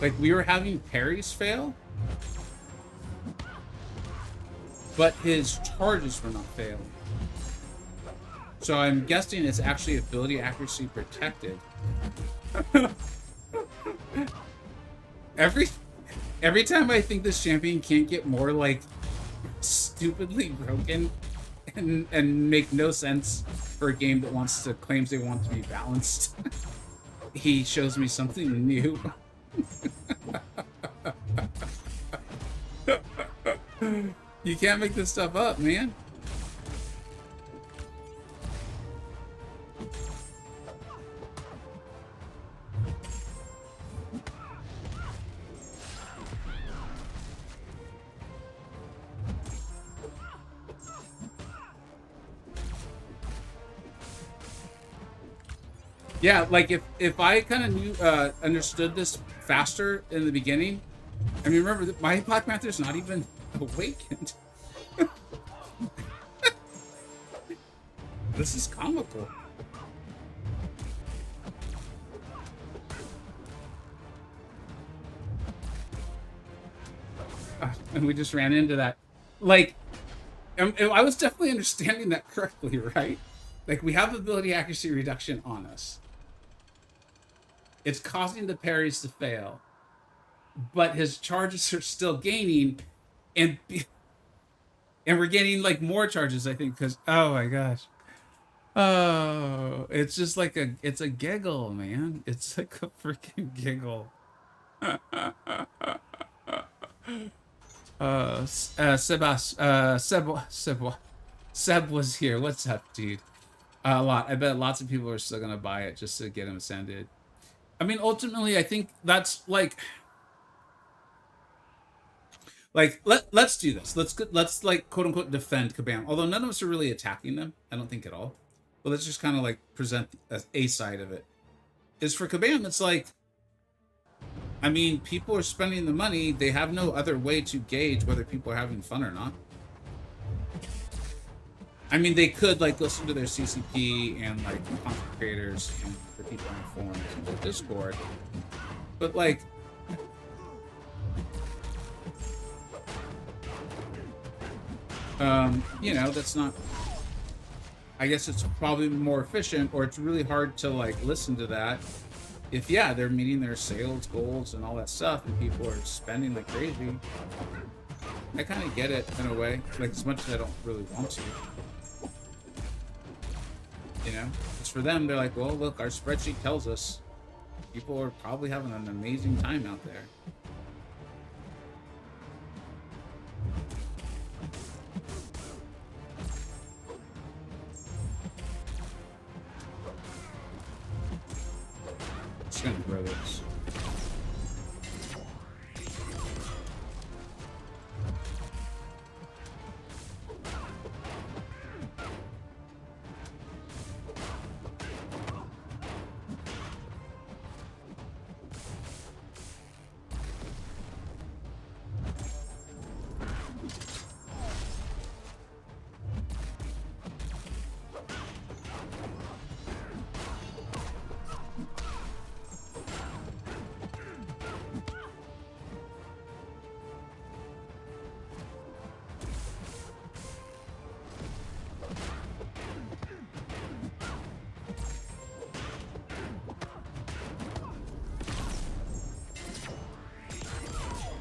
Like, we were having parries fail, but his charges were not failing. So I'm guessing it's actually ability accuracy protected. Every time I think this champion can't get more, like, stupidly broken and make no sense for a game that claims they want to be balanced, he shows me something new. You can't make this stuff up, man. Yeah, like if I kind of knew understood this faster in the beginning. I mean, remember that my Black Panther's not even awakened. This is comical. And we just ran into that. Like, I was definitely understanding that correctly, right? Like, we have ability accuracy reduction on us. It's causing the parries to fail. But his charges are still gaining, and we're getting, like, more charges, I think, because, oh my gosh. Oh, it's just like it's a giggle, man. It's like a freaking giggle. Seb was here. What's up, dude? A lot. I bet lots of people are still gonna buy it just to get him ascended. I mean, ultimately, I think that's like let's do this. Let's like quote unquote defend Kabam. Although none of us are really attacking them, I don't think at all. But let's just kind of like present a side of it. Is for Kabam, it's like, I mean, people are spending the money. They have no other way to gauge whether people are having fun or not. I mean, they could like listen to their CCP and like content creators and the people on the forums and the Discord, but like, you know, that's not. I guess it's probably more efficient, or it's really hard to like listen to that if they're meeting their sales goals and all that stuff, and people are spending like crazy. I kind of get it in a way, like as much as I don't really want to. You know, it's for them. They're like, well, look, our spreadsheet tells us people are probably having an amazing time out there. It's gonna grow this.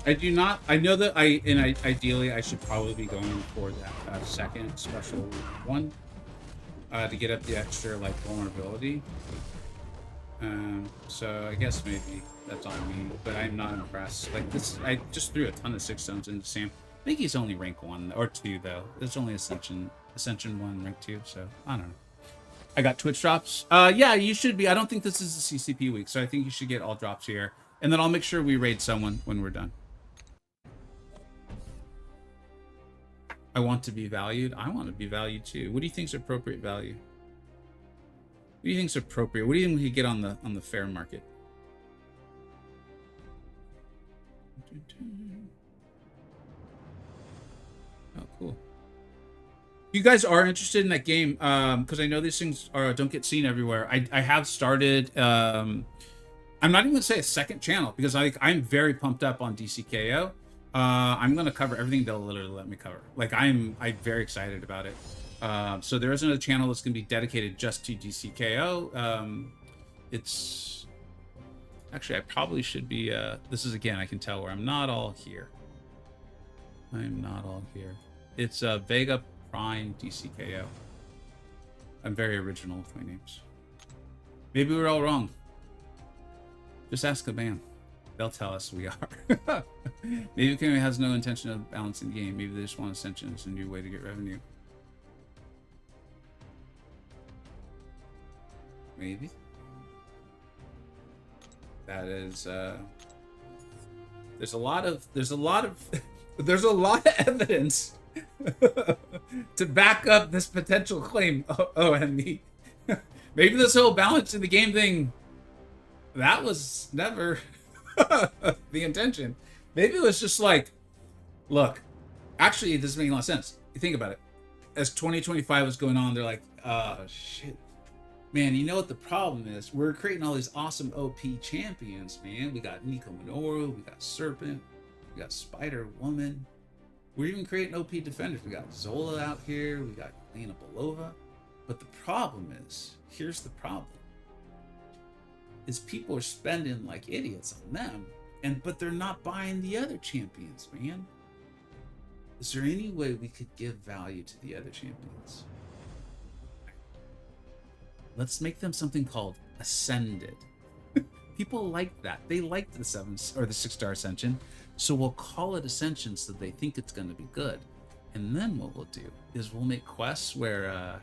I do not. I know that ideally I should probably be going for that second special one to get up the extra like vulnerability. So I guess maybe that's on me, but I'm not impressed. Like this, I just threw a ton of 6-stones into Sam. I think he's only rank 1 or 2 though. There's only Ascension 1, rank 2. So I don't know. I got Twitch drops. Yeah, you should be. I don't think this is a CCP week, so I think you should get all drops here, and then I'll make sure we raid someone when we're done. I want to be valued. I want to be valued too. What do you think is appropriate value? What do you think is appropriate? What do you think we could get on the fair market? Oh, cool. You guys are interested in that game, because I know these things don't get seen everywhere. I have started. I'm not even gonna say a second channel because I'm very pumped up on DCKO. I'm gonna cover everything they'll literally let me cover. Like I'm very excited about it. So there is another channel that's gonna be dedicated just to DCKO. It's actually I probably should be. This is again I can tell where I'm not all here. I'm not all here. It's Vega Prime DCKO. I'm very original with my names. Maybe we're all wrong. Just ask a man. They'll tell us we are. Maybe Kami has no intention of balancing the game. Maybe they just want Ascension as a new way to get revenue. Maybe. That is there's a lot of there's a lot of evidence to back up this potential claim. And maybe this whole balance in the game thing, that was never the intention. Maybe it was just like, look, actually, this is making a lot of sense. You think about it. As 2025 was going on, they're like, shit. Man, you know what the problem is? We're creating all these awesome OP champions, man. We got Nico Minoru, we got Serpent, we got Spider Woman. We're even creating OP defenders. We got Zola out here, we got Lena Belova. But the problem is, here's the problem. Is people are spending like idiots on them, but they're not buying the other champions, man. Is there any way we could give value to the other champions? Let's make them something called Ascended. People like that. They like the 7 or the 6-star Ascension. So we'll call it Ascension so they think it's going to be good. And then what we'll do is we'll make quests where,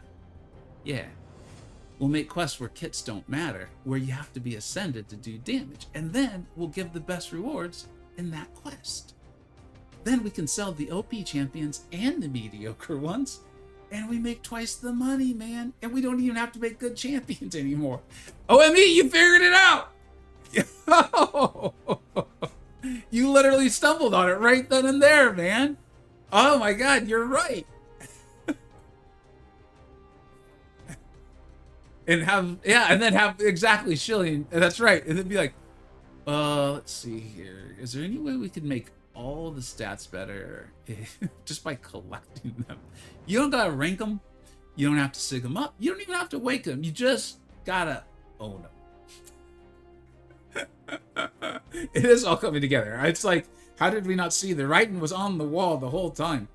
we'll make quests where kits don't matter, where you have to be Ascended to do damage. And then we'll give the best rewards in that quest. Then we can sell the OP champions and the mediocre ones, and we make twice the money, man. And we don't even have to make good champions anymore. OME, you figured it out! You literally stumbled on it right then and there, man. Oh my god, you're right. And then have exactly Shillian. That's right. And then be like, let's see here. Is there any way we could make all the stats better just by collecting them? You don't gotta rank them. You don't have to sig them up. You don't even have to wake them. You just gotta own them. It is all coming together. It's like, how did we not see? The writing was on the wall the whole time.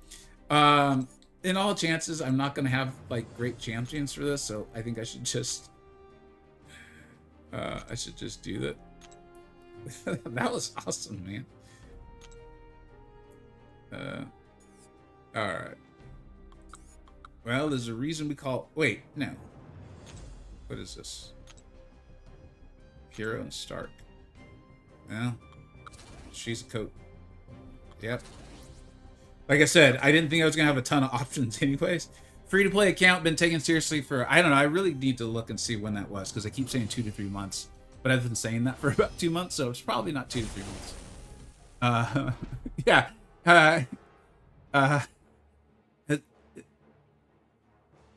In all chances, I'm not going to have like great champions for this, so I think I should just do that. That was awesome, man. All right. Well, there's a reason we call. Wait, no. What is this? Hero and Stark. Well, she's a coat. Yep. Like I said, I didn't think I was going to have a ton of options anyways. Free-to-play account, been taken seriously for, I don't know, I really need to look and see when that was, because I keep saying 2 to 3 months. But I've been saying that for about 2 months, so it's probably not 2 to 3 months. Yeah.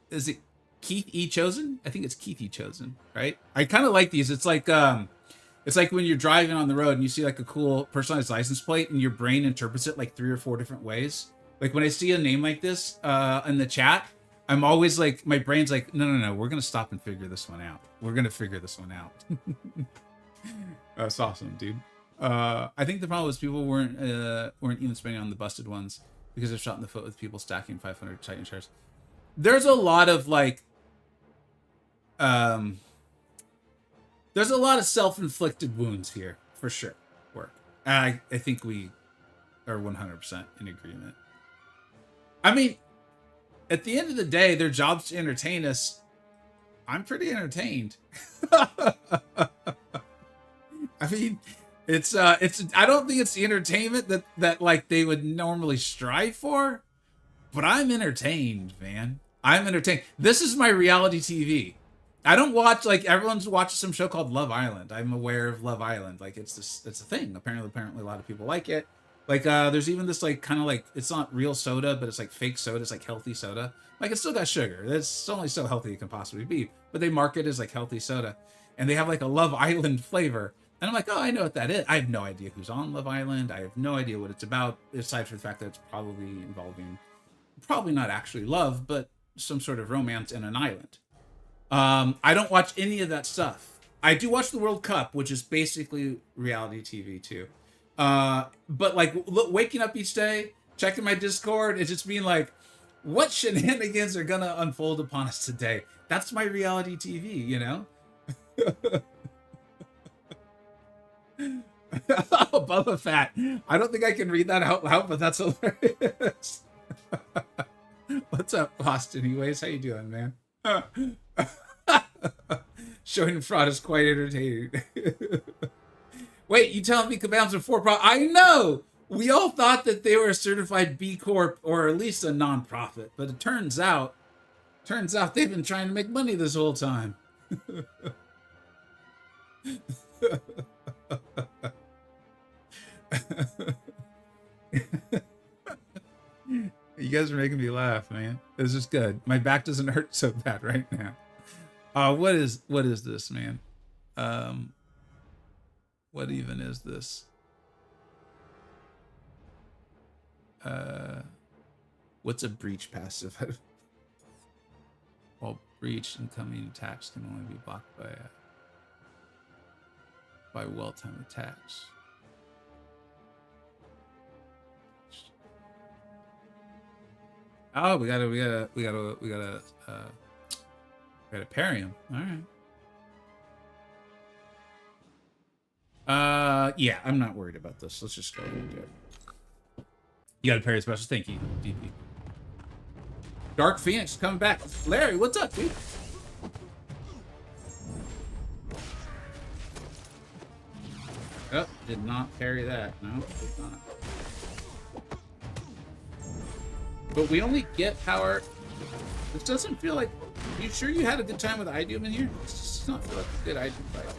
Is it Keith E. Chosen? I think it's Keith E. Chosen, right? I kind of like these. It's like when you're driving on the road and you see like a cool personalized license plate and your brain interprets it like 3 or 4 different ways. Like when I see a name like this in the chat, I'm always like, my brain's like, no, we're going to stop and figure this one out. We're going to figure this one out. That's awesome, dude. I think the problem was people weren't even spending on the busted ones because they're shot in the foot with people stacking 500 Titan shares. There's a lot of like, there's a lot of self-inflicted wounds here, for sure. I think we are 100% in agreement. I mean, at the end of the day, their job's to entertain us. I'm pretty entertained. I mean, it's I don't think it's the entertainment that like they would normally strive for, but I'm entertained, man. I'm entertained. This is my reality TV. I don't watch, like, everyone's watching some show called Love Island. I'm aware of Love Island. Like, it's a thing. Apparently a lot of people like it. Like, there's even this, like, kind of like, it's not real soda, but it's like fake soda. It's like healthy soda. Like, it's still got sugar. It's only so healthy it can possibly be. But they market it as like healthy soda. And they have like a Love Island flavor. And I'm like, oh, I know what that is. I have no idea who's on Love Island. I have no idea what it's about, aside from the fact that it's probably involving, probably not actually love, but some sort of romance in an island. I don't watch any of that stuff. I do watch the World Cup, which is basically reality TV too. But like waking up each day, checking my Discord, and just being like, what shenanigans are gonna unfold upon us today? That's my reality TV, you know? Oh, Bubba Fett. I don't think I can read that out loud, but that's hilarious. What's up, Austin? Anyways, how you doing, man? Showing fraud is quite entertaining. Wait, you telling me Kabams are for-profit? I know! We all thought that they were a certified B Corp or at least a non-profit, but it turns out they've been trying to make money this whole time. You guys are making me laugh, man. This is good. My back doesn't hurt so bad right now. What is this, man? What even is this? What's a breach passive? Well, breach incoming attacks can only be blocked by well-timed attacks. Oh, we gotta Gotta parry him. All right. Yeah, I'm not worried about this. Let's just go ahead and do it. You gotta parry special. Thank you, DP. Dark Phoenix coming back. Larry, what's up, dude? Oh, did not parry that. No, did not. But we only get power. This doesn't feel like... You sure you had a good time with Idoom in here? This does not feel like a good Idoom fight.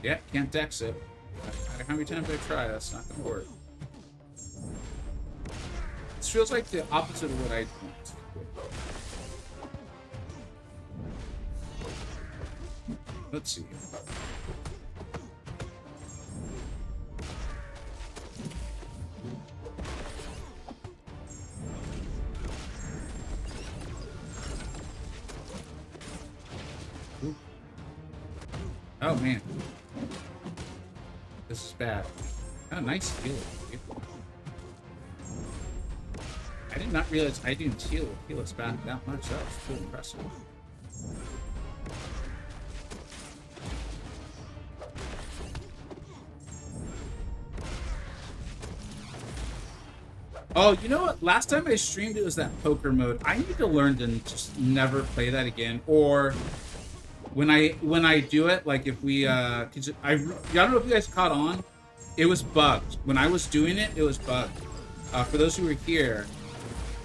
Yeah, can't dex it. No matter how many times I try, that's not going to work. This feels like the opposite of what I want. Let's see. Ooh. Oh man, this is bad. Oh, nice heal. I did not realize I didn't heal us back that much. That was pretty impressive. Oh, you know what? Last time I streamed, it was that poker mode. I need to learn to just never play that again. Or when I do it, like if we, I don't know if you guys caught on. It was bugged. When I was doing it, it was bugged. For those who were here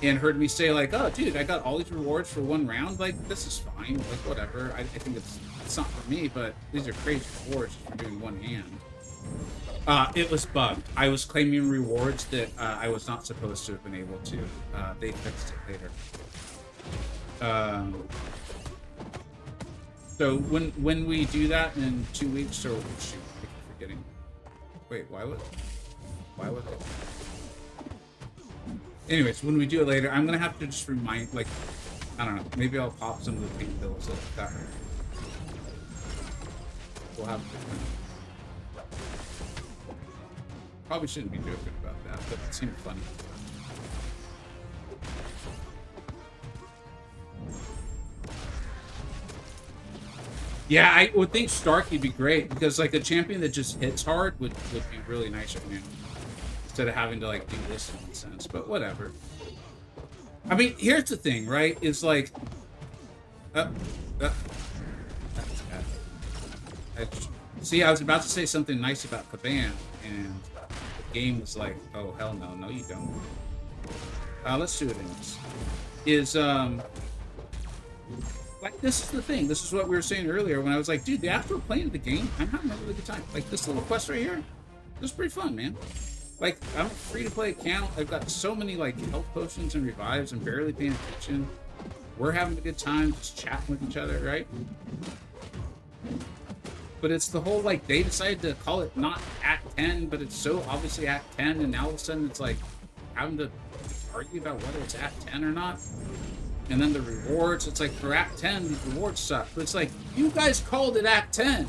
and heard me say like, oh, dude, I got all these rewards for one round. Like, this is fine. Like, whatever. I think it's not for me, but these are crazy rewards for doing one hand. It was bugged. I was claiming rewards that I was not supposed to have been able to. They fixed it later. So when we do that in 2 weeks, or shoot, I keep forgetting. Wait, why was it? Anyways, when we do it later, I'm gonna have to just remind, like, I don't know, maybe I'll pop some of the pain pills that hurt. We'll have a good time. Probably shouldn't be joking about that, but it seemed funny. Yeah, I would think Starkey'd be great, because like a champion that just hits hard would be really nice right now. Instead of having to like do this nonsense, but whatever. I mean, here's the thing, right? It's like... that's bad. See, I was about to say something nice about Kaban, and the game was like, oh, hell no. No, you don't. Let's do it anyways. Like, this is the thing. This is what we were saying earlier when I was like, dude, after playing the game, I'm having a really good time. Like, this little quest right here, this is pretty fun, man. Like, I'm a free-to-play account. I've got so many, like, health potions and revives. I'm barely paying attention. We're having a good time just chatting with each other, right? But it's the whole, like, they decided to call it not Act 10, but it's so obviously Act 10, and now all of a sudden it's, like, having to argue about whether it's Act 10 or not. And then the rewards, it's like, for Act 10, these rewards suck. But it's like, you guys called it Act 10.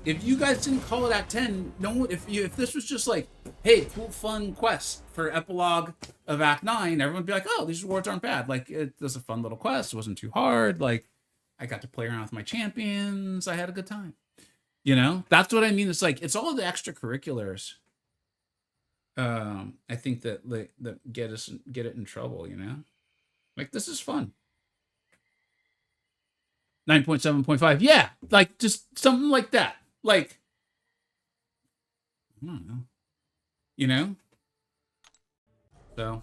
If you guys didn't call it Act 10, no one, if this was just like, hey, cool, fun quest for Epilogue of Act 9, everyone would be like, oh, these rewards aren't bad. Like, it was a fun little quest. It wasn't too hard. Like, I got to play around with my champions. I had a good time. You know? That's what I mean. It's like, it's all the extracurriculars. I think that get it in trouble, you know? Like, this is fun. 9.7.5. Yeah. Like, just something like that. Like, I don't know. You know? So,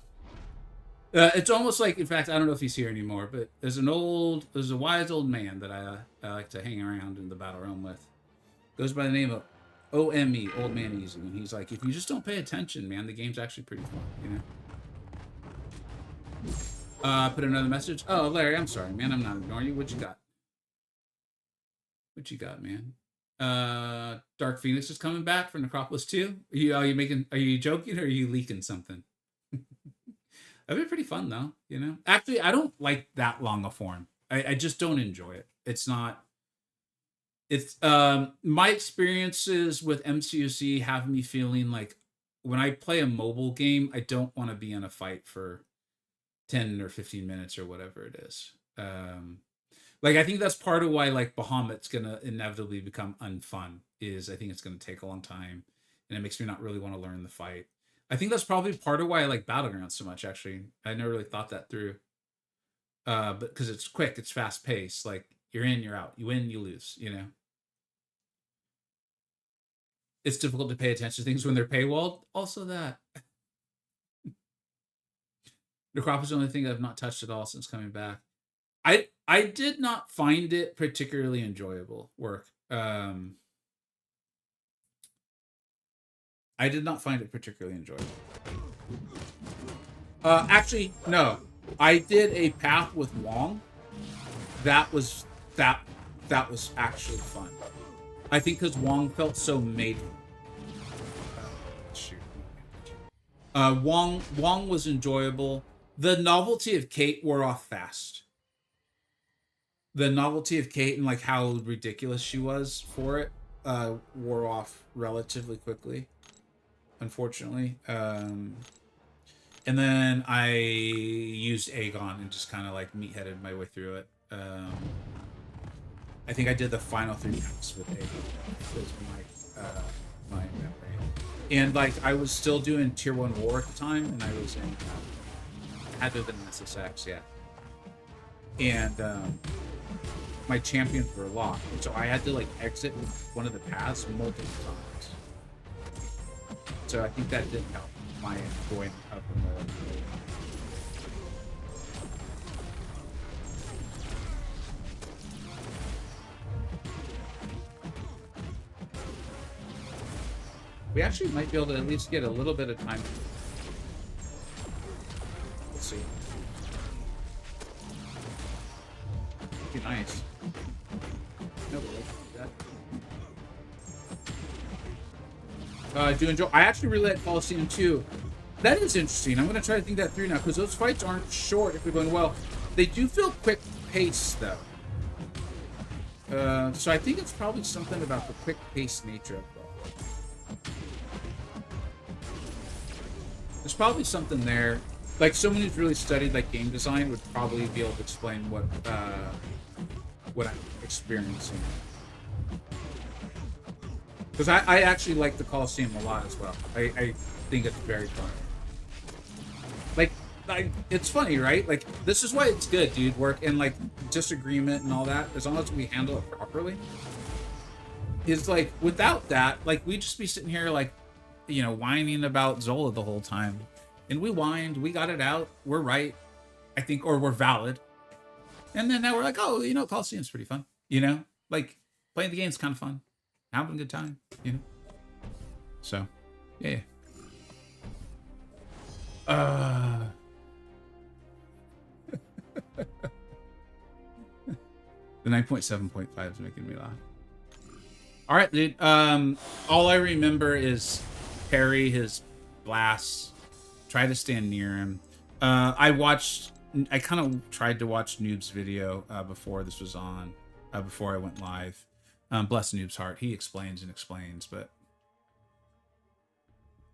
it's almost like, in fact, I don't know if he's here anymore, but there's a wise old man that I like to hang around in the Battle Realm with. Goes by the name of OME, Old Man Easy. And he's like, if you just don't pay attention, man, the game's actually pretty fun, you know? Put another message. Oh, Larry, I'm sorry, man. I'm not ignoring you. What you got? What you got, man? Dark Phoenix is coming back for Necropolis 2. Are you joking or are you leaking something? That'd be pretty fun though, you know? Actually, I don't like that long a form. I just don't enjoy it. It's my experiences with MCoC have me feeling like when I play a mobile game, I don't want to be in a fight for 10 or 15 minutes or whatever it is. Like, I think that's part of why, like, Bahamut's gonna inevitably become unfun, is I think it's gonna take a long time, and it makes me not really want to learn the fight. I think that's probably part of why I like Battlegrounds so much, actually. I never really thought that through. But because it's quick, it's fast paced. Like, you're in, you're out. You win, you lose, you know? It's difficult to pay attention to things when they're paywalled. Also that. Necropolis is the only thing I've not touched at all since coming back. I did not find it particularly enjoyable work. I did not find it particularly enjoyable. Actually, no. I did a path with Wong. That was actually fun. I think because Wong felt so made. Shoot. Wong was enjoyable. The novelty of Kate wore off fast. The novelty of Kate and like how ridiculous she was for it wore off relatively quickly, unfortunately. And then I used Aegon and just kind of like meatheaded my way through it. I think I did the final 3 rounds with Aegon. Was my memory. And like I was still doing tier 1 war at the time, and I was in had to have been SSX, yeah. And my champions were locked, and so I had to like exit one of the paths multiple times. So I think that didn't help my going up in the. We actually might be able to at least get a little bit of time. Let's see. Be nice. No, I do enjoy. I actually really like Coliseum too. That is interesting. I'm going to try to think that through now, because those fights aren't short if they're going well. They do feel quick paced though. So I think it's probably something about the quick paced nature of it. There's probably something there. Like someone who's really studied like game design would probably be able to explain what I'm experiencing. Because I actually like the Coliseum a lot as well. I think it's very fun. Like, it's funny, right? Like, this is why it's good, dude. Work and like disagreement and all that, as long as we handle it properly. Is like, without that, like, we'd just be sitting here like, you know, whining about Zola the whole time. And we whined, we got it out, we're right, I think, or we're valid. And then now we're like, oh, you know, Coliseum's pretty fun. You know? Like, playing the game's kind of fun. Having a good time, you know? So, yeah. The 9.7.5 is making me laugh. All right, dude. All I remember is parry his blasts. Try to stand near him. I kind of tried to watch Noob's video before this was on, before I went live. Bless Noob's heart. He explains and explains, but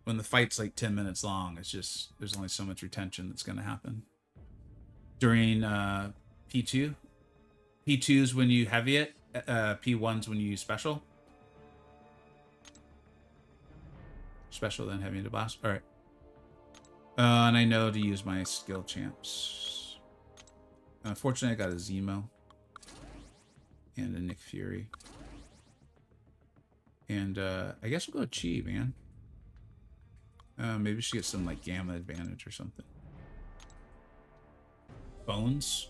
when the fight's like 10 minutes long, it's just, there's only so much retention that's going to happen. During P2. P2's when you heavy it. P1's when you use special. Special, then heavy into blast. All right. And I know to use my skill champs. Unfortunately, I got a Zemo. And a Nick Fury. And I guess we'll go Chi, man. Maybe she gets some like gamma advantage or something. Bones.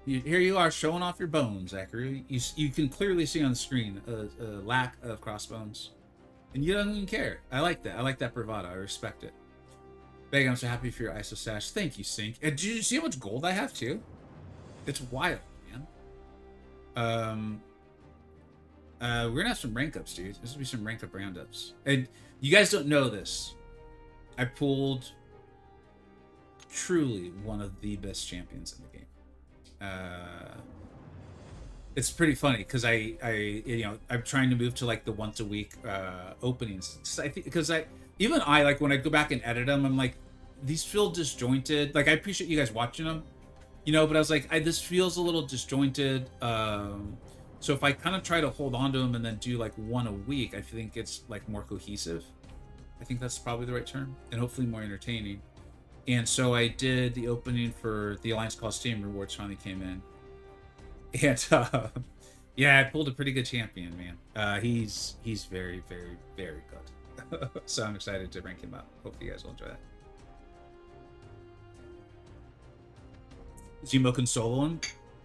Here you are showing off your bones, Zachary. You can clearly see on the screen a lack of crossbones. And you don't even care. I like that. I like that bravado. I respect it. Vega, I'm so happy for your ISO stash. Thank you, Sync. And did you see how much gold I have too? It's wild, man. We're gonna have some rank ups, dude. This will be some rank up roundups. And you guys don't know this. I pulled truly one of the best champions in the game. It's pretty funny because I'm trying to move to like the once a week openings. I think because even like when I go back and edit them, I'm like, these feel disjointed. Like, I appreciate you guys watching them. You know, but I was like, this feels a little disjointed. So if I kind of try to hold on to them and then do like one a week, I think it's like more cohesive. I think that's probably the right term, and hopefully more entertaining. And so I did the opening for the Alliance Coliseum rewards finally came in. And yeah, I pulled a pretty good champion, man. He's very, very, very good. So I'm excited to rank him up. Hopefully you guys will enjoy that. Zemo can solo him.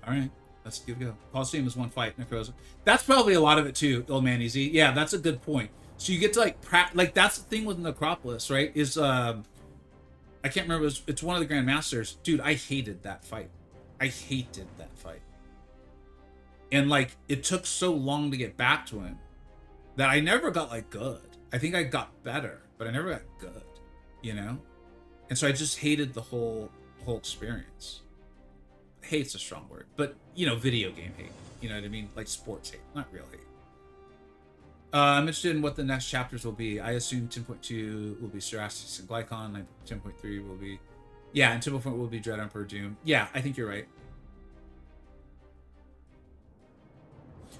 All right, let's give it a go. Coliseum is one fight. Necrosis. That's probably a lot of it too, old man easy. Yeah, that's a good point. So you get to like that's the thing with Necropolis, right? Is I can't remember. It's one of the Grandmasters, dude. I hated that fight. I hated that fight. And like it took so long to get back to him that I never got like good. I think I got better, but I never got good. You know, and so I just hated the whole experience. Hate's a strong word, but you know, video game hate. You know what I mean? Like sports hate, not real hate. I'm interested in what the next chapters will be. I assume 10.2 will be Cerastus and Glycon. 10.3 will be, yeah, and 10.4 will be Dread Emperor Doom. Yeah, I think you're right.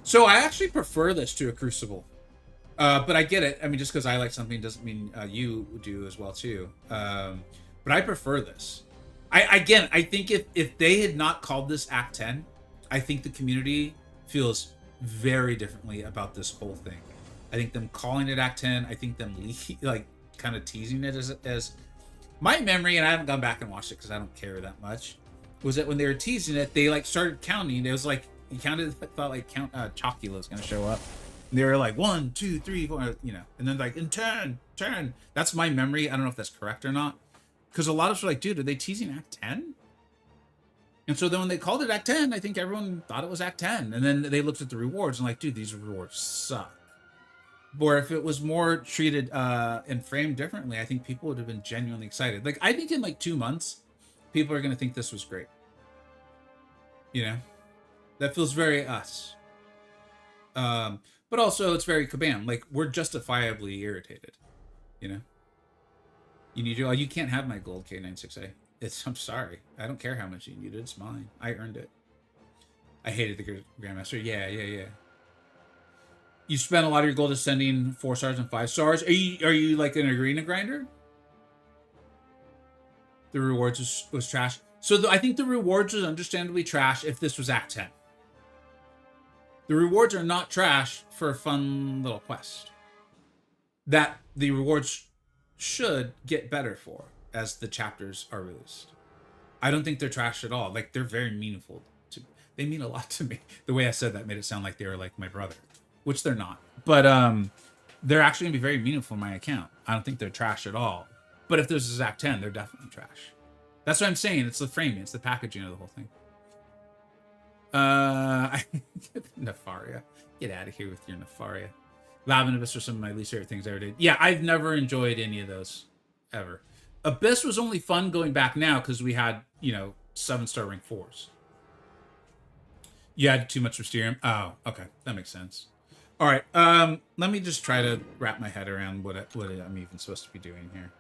So I actually prefer this to a Crucible, but I get it. I mean, just because I like something doesn't mean you do as well too. But I prefer this. I think if they had not called this Act 10, I think the community feels very differently about this whole thing. I think them calling it Act 10, I think them like kind of teasing it as my memory, and I haven't gone back and watched it because I don't care that much, was that when they were teasing it, they like started counting. It was like you counted, thought like Chocula was gonna show up. And they were like 1, 2, 3, 4, you know, and then like in 10. That's my memory. I don't know if that's correct or not. Because a lot of us were like, dude, are they teasing Act 10? And so then when they called it Act 10, I think everyone thought it was Act 10. And then they looked at the rewards and like, dude, these rewards suck. Or if it was more treated and framed differently, I think people would have been genuinely excited. Like, I think in like 2 months, people are going to think this was great. You know? That feels very us. But also, it's very Kabam. Like, we're justifiably irritated. You know? You can't have my gold K96A. I'm sorry. I don't care how much you needed. It's mine. I earned it. I hated the Grandmaster. Yeah. You spent a lot of your gold ascending 4 stars and 5 stars. Are you like an arena grinder? The rewards was trash. So I think the rewards was understandably trash if this was Act 10. The rewards are not trash for a fun little quest. That the rewards should get better for as the chapters are released. I don't think they're trash at all. Like, they're very meaningful to me. They mean a lot to me. The way I said that made it sound like they were like my brother, which they're not. But they're actually gonna be very meaningful in my account. I don't think they're trash at all. But if this is Act 10, they're definitely trash. That's what I'm saying. It's the framing, it's the packaging of the whole thing. Nefaria. Get out of here with your Nefaria. Lavinibus are some of my least favorite things I ever did. Yeah, I've never enjoyed any of those, ever. Abyss was only fun going back now because we had, 7-star rank 4s. You had too much Mysterium? Oh, okay. That makes sense. All right. Let me just try to wrap my head around what I'm even supposed to be doing here.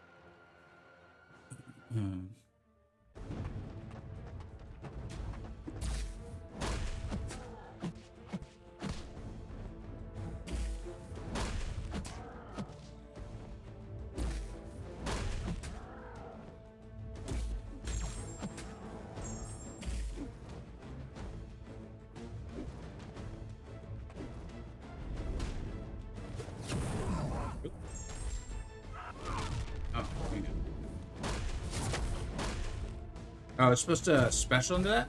Oh, it's supposed to special into that?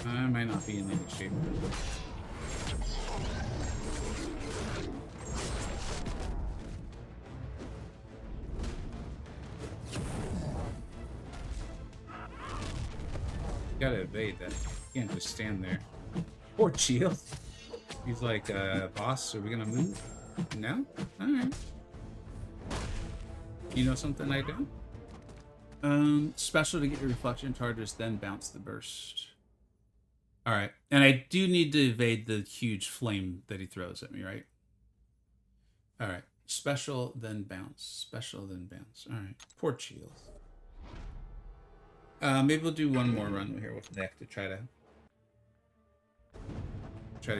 I might not be in any shape. You gotta evade that. You can't just stand there. Poor Shield. He's like, boss, are we gonna move? No? Alright. You know something I don't? Special to get your reflection charges, then bounce the burst. Alright. And I do need to evade the huge flame that he throws at me, right? Alright. Special, then bounce. Special, then bounce. All right. Poor shield. Maybe we'll do one more run here with Nick to try to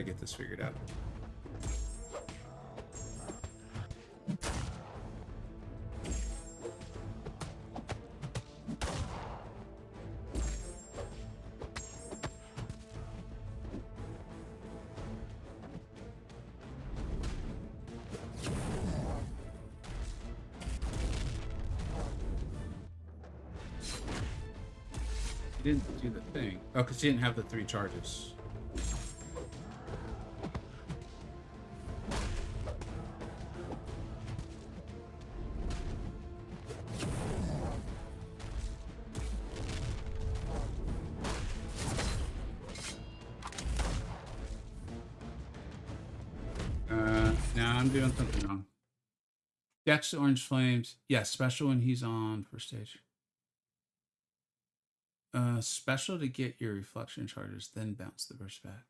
get this figured out. Didn't do the thing. Oh, because he didn't have the 3 charges. Now I'm doing something wrong. Dex Orange Flames. Yeah, special when he's on first stage. Special to get your reflection charges, then bounce the burst back.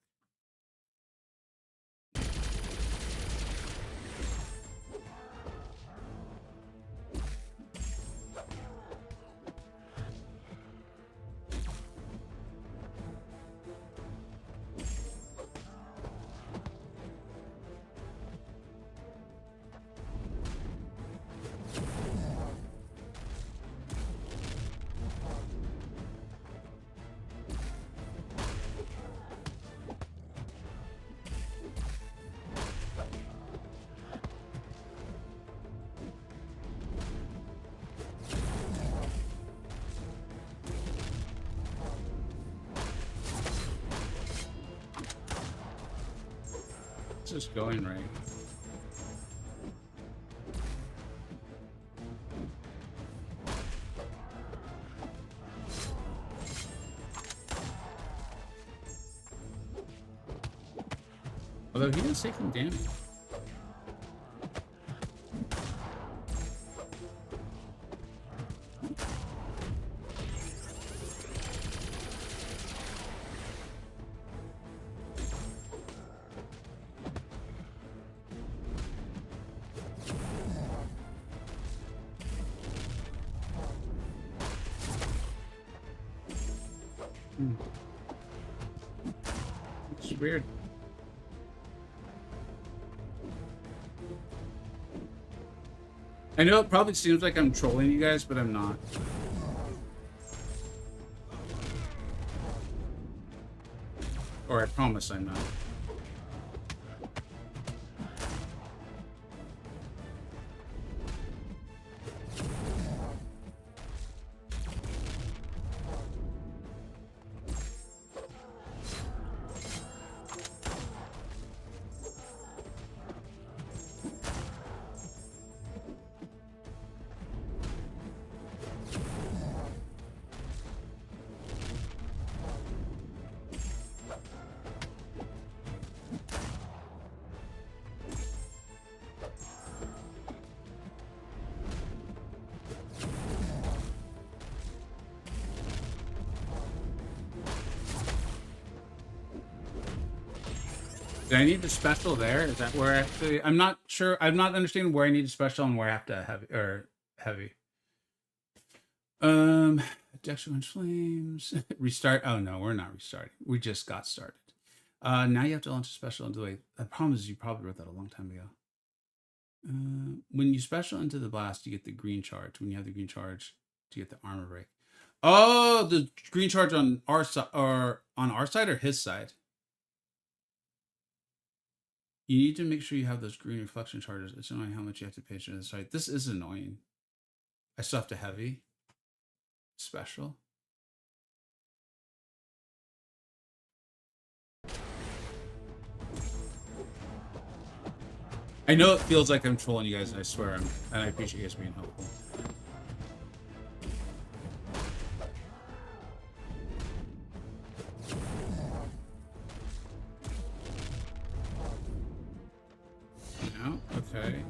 It's just going right. Although he is taking damage. It's weird. I know it probably seems like I'm trolling you guys, but I'm not. Or I promise I'm not. Did I need the special there? Is that where actually? I'm not sure. I'm not understanding where I need a special and where I have to heavy or heavy. Dex Orange Flames. Restart. Oh no, we're not restarting. We just got started. Now you have to launch a special into a. The problem is you probably wrote that a long time ago. When you special into the blast, you get the green charge. When you have the green charge, you get the armor break. Oh, the green charge on our side, or on our side, or his side. You need to make sure you have those green reflection charges. It's annoying how much you have to pay attention to the site. This is annoying. I still have to heavy. Special. I know it feels like I'm trolling you guys, and I swear and I appreciate you guys being helpful. No? Okay.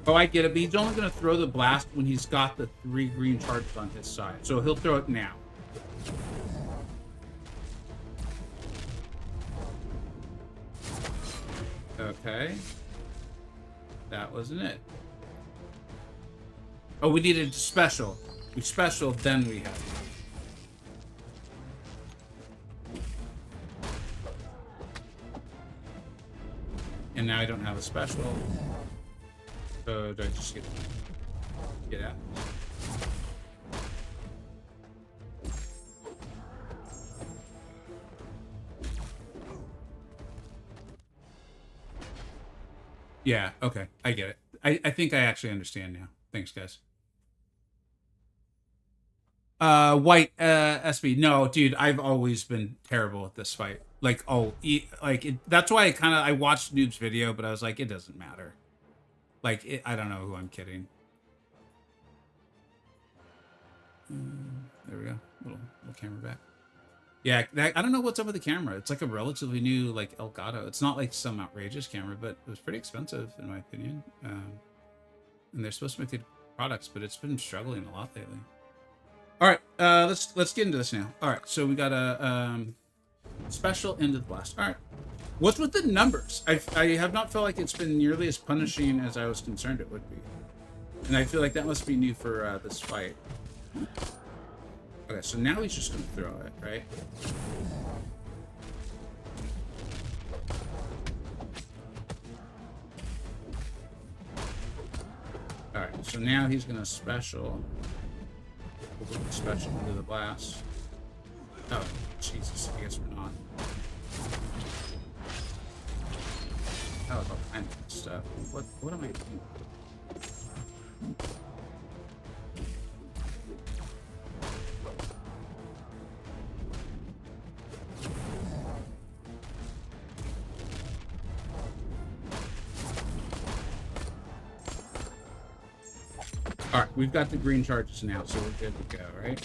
Oh, I get it, but he's only going to throw the blast when he's got the 3 green charges on his side. So he'll throw it now. Okay. That wasn't it. Oh, we needed special. We special, then we have it. And now I don't have a special. So do I just get out? Yeah, okay. I get it. I think I actually understand now. Thanks, guys. White, SB. No, dude, I've always been terrible at this fight. Like, that's why I watched Noob's video, but I was like, it doesn't matter. Like, I don't know who I'm kidding. There we go. Little camera back. Yeah, I don't know what's up with the camera. It's like a relatively new, like, Elgato. It's not like some outrageous camera, but it was pretty expensive, in my opinion. And they're supposed to make good products, but it's been struggling a lot lately. All right, let's get into this now. All right, so we got a special end of the blast. All right. What's with the numbers? I have not felt like it's been nearly as punishing as I was concerned it would be. And I feel like that must be new for this fight. Okay, so now he's just going to throw it, right? Alright, so now he's going to special. We'll put special into the blast. Oh, Jesus, I guess we're not. That was all kinds of stuff. What am I doing? Alright, we've got the green charges now, so we're good to go, right?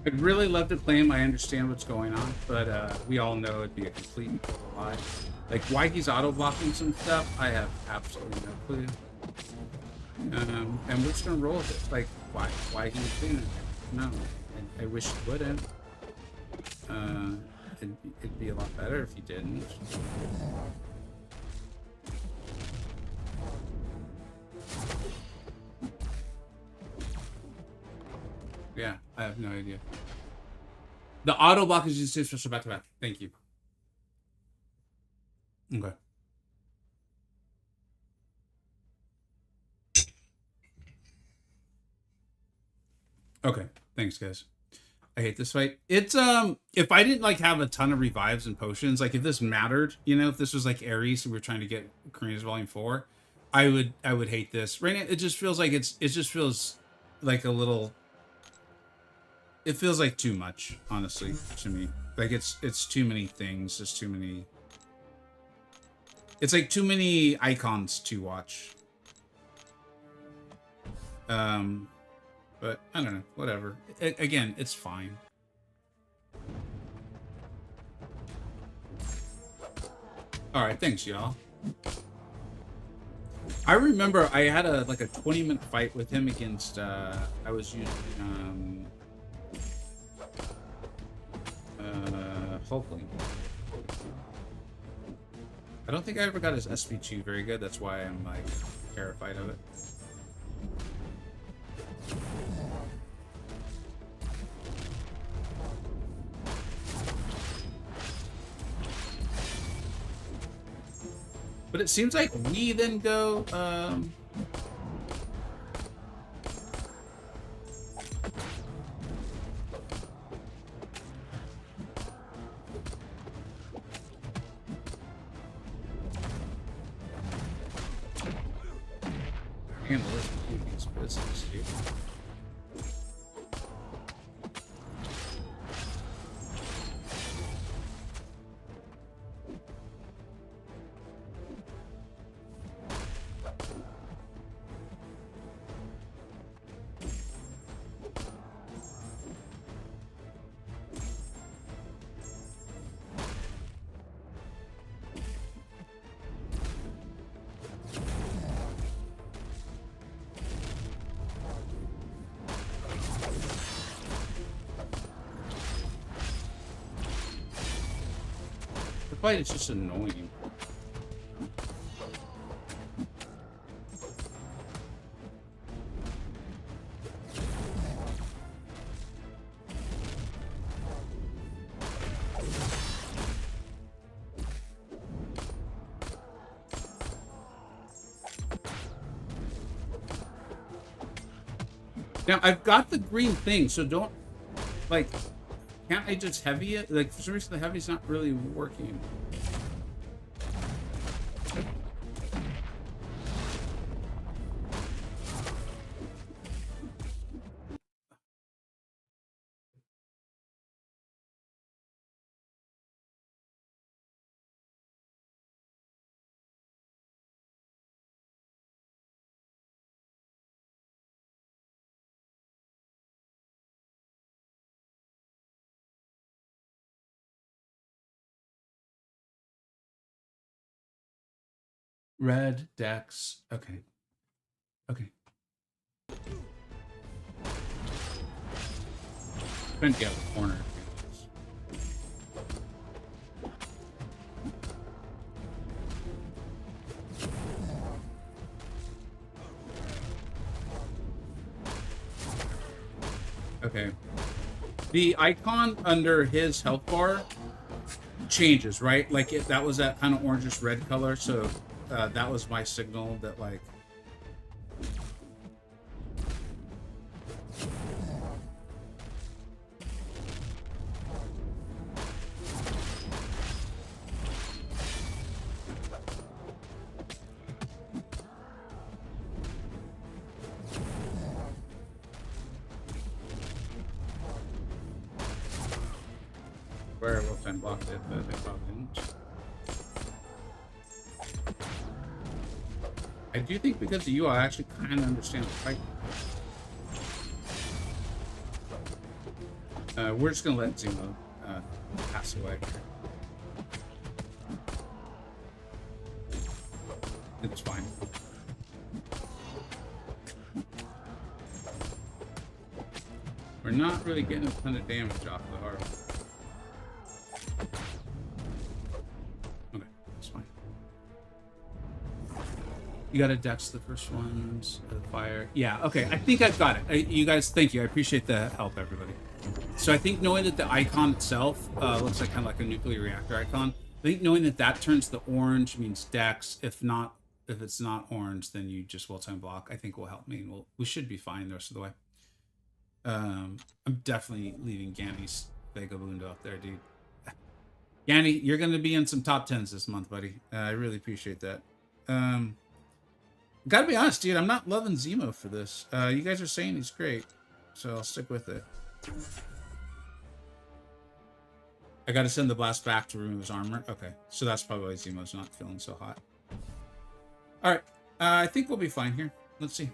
I'd really love to claim I understand what's going on, but we all know it'd be a complete and total lie. Like, why he's auto-blocking some stuff, I have absolutely no clue. And we're just gonna roll with it. Like, why he was doing it? No, I wish he wouldn't. It'd be a lot better if he didn't. Yeah, I have no idea. The auto block is just special back to back. Thank you. Okay. Okay. Thanks, guys. I hate this fight. It's if I didn't like have a ton of revives and potions, like if this mattered, you know, if this was like Ares and we were trying to get Karina's Volume 4, I would hate this. Right now, it just feels like it just feels like a little. It feels like too much, honestly, to me. Like it's too many things. There's too many. It's like too many icons to watch. But I don't know. Whatever. Again, it's fine. All right, thanks, y'all. I remember I had a 20-minute fight with him against. I was using Hulkling. I don't think I ever got his SP2 very good. That's why I'm like terrified of it. But it seems like we then go, handle this business, dude. The fight is just annoying. Now, I've got the green thing, so don't, like, can't I just heavy it? Like, for some reason, the heavy's not really working. Red, Dex. Okay. Okay. Trying to get the corner. Okay. The icon under his health bar changes, right? Like that was that kind of orangish red color, so that was my signal that like werewolf and blocked it, but I probably didn't. I do think because of you, I actually kind of understand the fight. We're just gonna let Zemo pass away. It's fine. We're not really getting a ton of damage off the heart. Okay, that's fine. You got to dex the first ones, fire. Yeah, okay, I think I've got it. You guys, thank you. I appreciate the help, everybody. So I think knowing that the icon itself looks like kind of like a nuclear reactor icon, I think knowing that that turns the orange means dex. If it's not orange, then you just will time block. I think will help me. We should be fine the rest of the way. I'm definitely leaving Ganny's Vega Bundo out there, dude. Ganny, you're going to be in some top 10s this month, buddy. I really appreciate that. Gotta be honest, dude, I'm not loving Zemo for this. You guys are saying he's great, so I'll stick with it. I gotta send the blast back to remove his armor. Okay, so that's probably why Zemo's not feeling so hot. Alright, I think we'll be fine here. Let's see.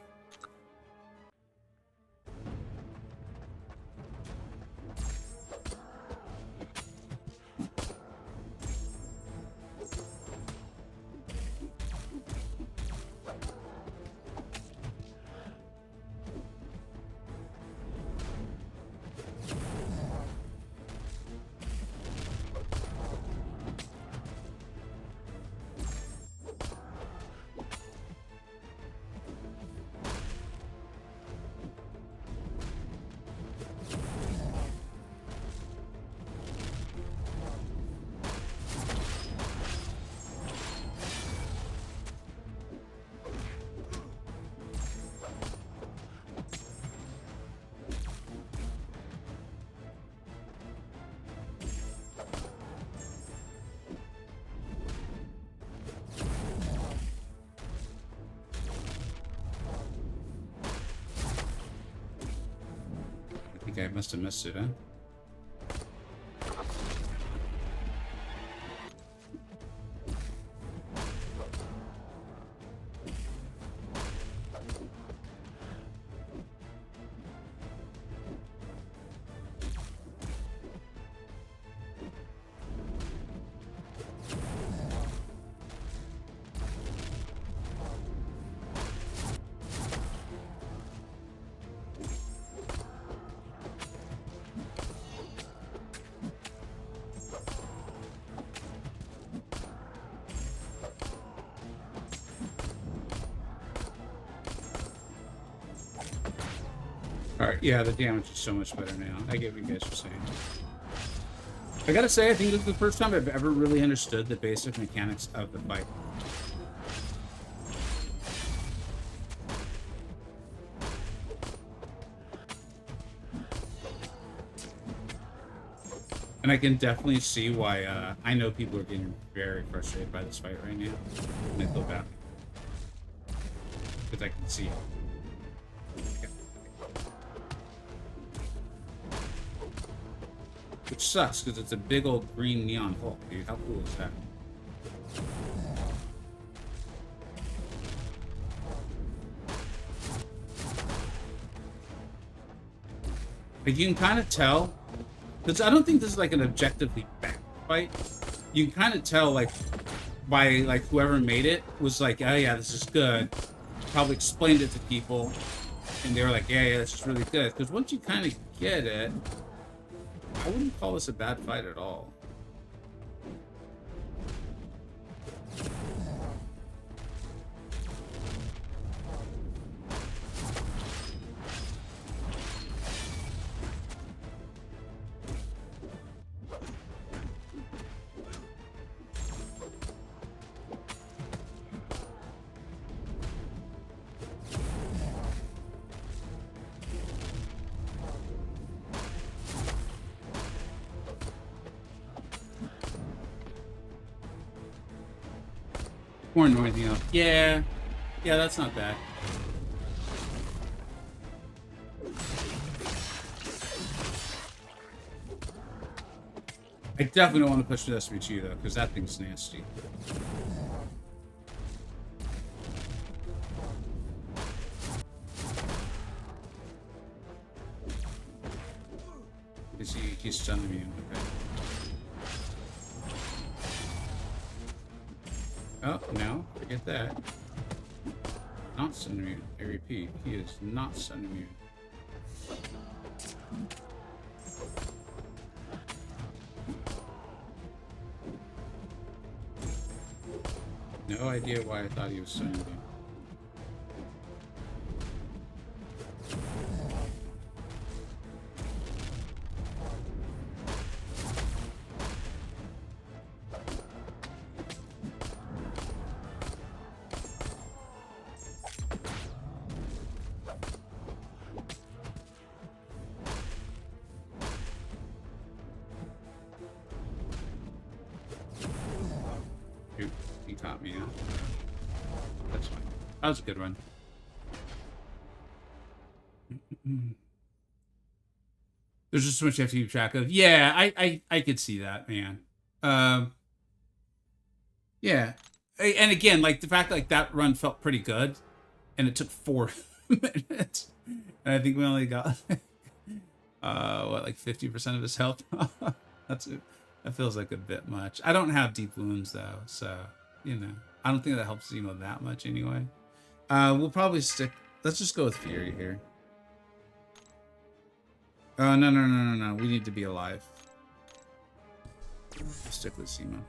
Okay, I must have missed it, huh? Alright, yeah, the damage is so much better now. I get what you guys are saying. I gotta say, I think this is the first time I've ever really understood the basic mechanics of the fight. And I can definitely see why, I know people are getting very frustrated by this fight right now. And I feel bad. Because I can see it. Which sucks, because it's a big old green neon Hulk, dude. How cool is that? Like, you can kind of tell, because I don't think this is like an objectively bad fight. You can kind of tell, like, by, like, whoever made it was like, oh yeah, this is good. Probably explained it to people, and they were like, yeah, this is really good. Because once you kind of get it, I wouldn't call this a bad fight at all. More than anything else. Yeah. Yeah, that's not bad. I definitely don't want to push the SB2 though, because that thing's nasty. He's stun immune, okay. Oh, no, forget that. Not stun immune. I repeat, he is not stun immune. No idea why I thought he was stun immune. He caught me out. That's fine. That was a good run. There's just so much you have to keep track of. Yeah, I could see that, man. Yeah. And again, like, the fact that, like, that run felt pretty good, and it took 4 minutes. And I think we only got, what, like 50% of his health? That's it. That feels like a bit much. I don't have deep wounds, though, so, you know. I don't think that helps, you know, that much anyway. We'll probably stick... Let's just go with Fury here. No. We need to be alive. Stick with Seema.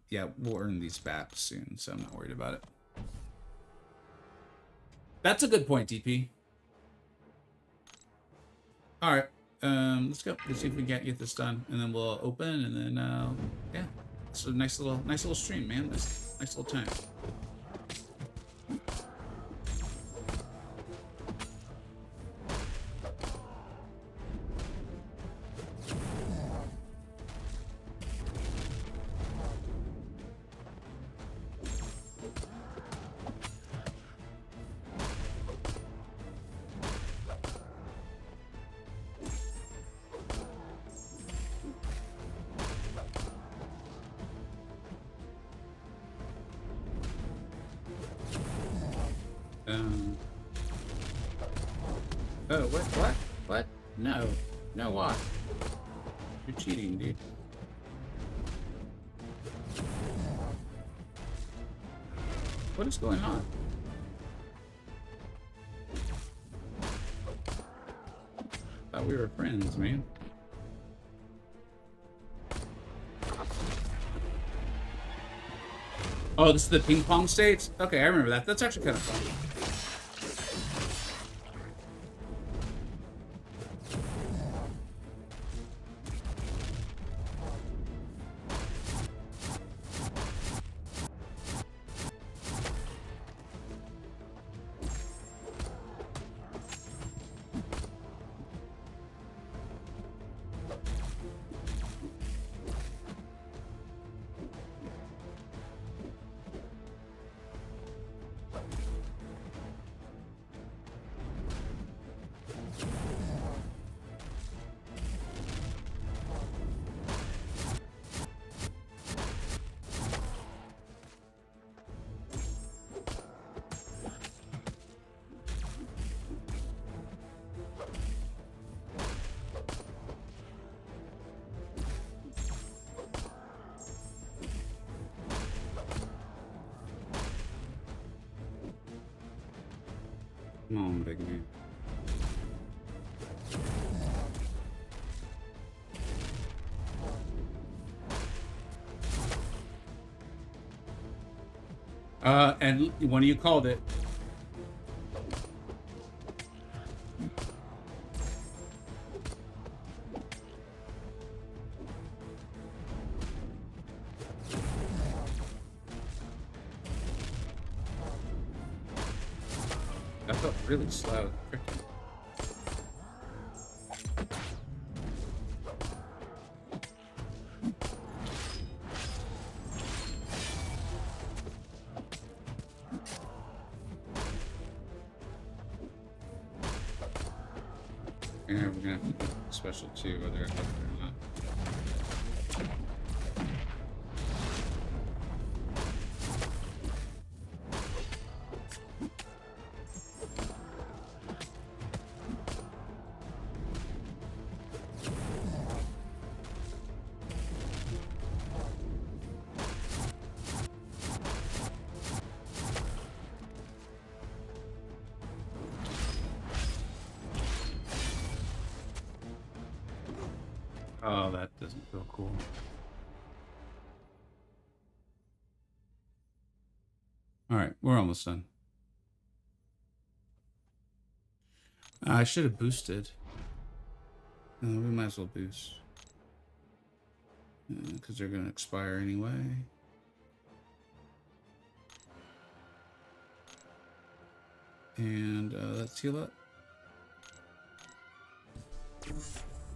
Yeah, we'll earn these back soon, so I'm not worried about it. That's a good point, DP. Alright. Let's go. Let's see if we can get this done, and then we'll open, and then yeah, it's a nice little stream, man. Nice little time. down. Oh, what? What? No. No, what? You're cheating, dude. What is going on? Thought we were friends, man. Oh, this is the ping pong states? Okay, I remember that. That's actually kind of fun. Come on, big man. And one of you called it. That felt really slow. Yeah, we're gonna have to do special too, whether I like it or not. Oh, that doesn't feel cool. All right, we're almost done. I should have boosted. We might as well boost. Because they're going to expire anyway. And let's heal up.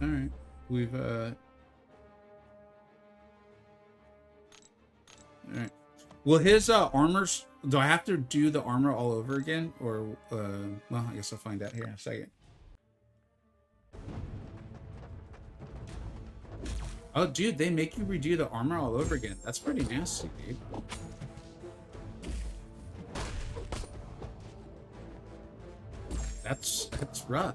All right. We've, all right. Will his armors, do I have to do the armor all over again? Or, well, I guess I'll find out here in a second. Oh, dude, they make you redo the armor all over again. That's pretty nasty, dude. That's rough.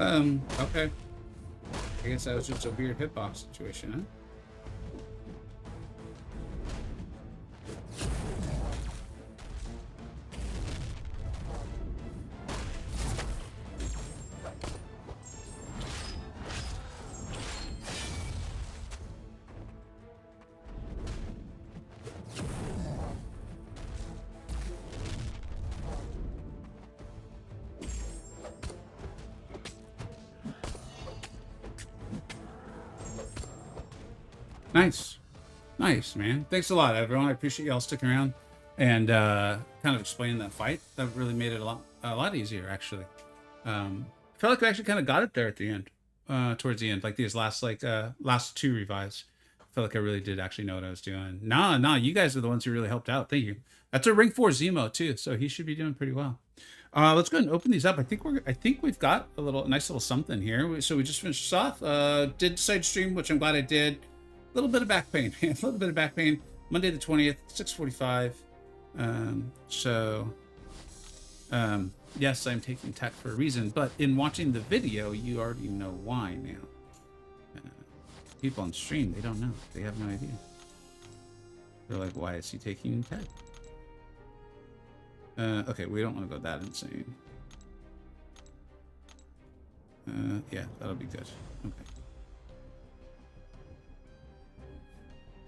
Okay. I guess that was just a weird hitbox situation, huh? Nice. Nice, man. Thanks a lot, everyone. I appreciate y'all sticking around and kind of explaining that fight. That really made it a lot easier, actually. I felt like I actually kind of got it there at the end, towards the end, like these last last two revives. I felt like I really did actually know what I was doing. Nah, you guys are the ones who really helped out. Thank you. That's a Ring 4 Zemo too, so he should be doing pretty well. Let's go ahead and open these up. I think we've got a nice little something here. So we just finished this off. Did decide to stream, which I'm glad I did. A little bit of back pain, man. A little bit of back pain. Monday the 20th, 6:45. Yes, I'm taking tech for a reason, but in watching the video, you already know why now. People on stream, they don't know. They have no idea. They're like, why is he taking tech? Okay, we don't want to go that insane. Yeah, that'll be good. Okay.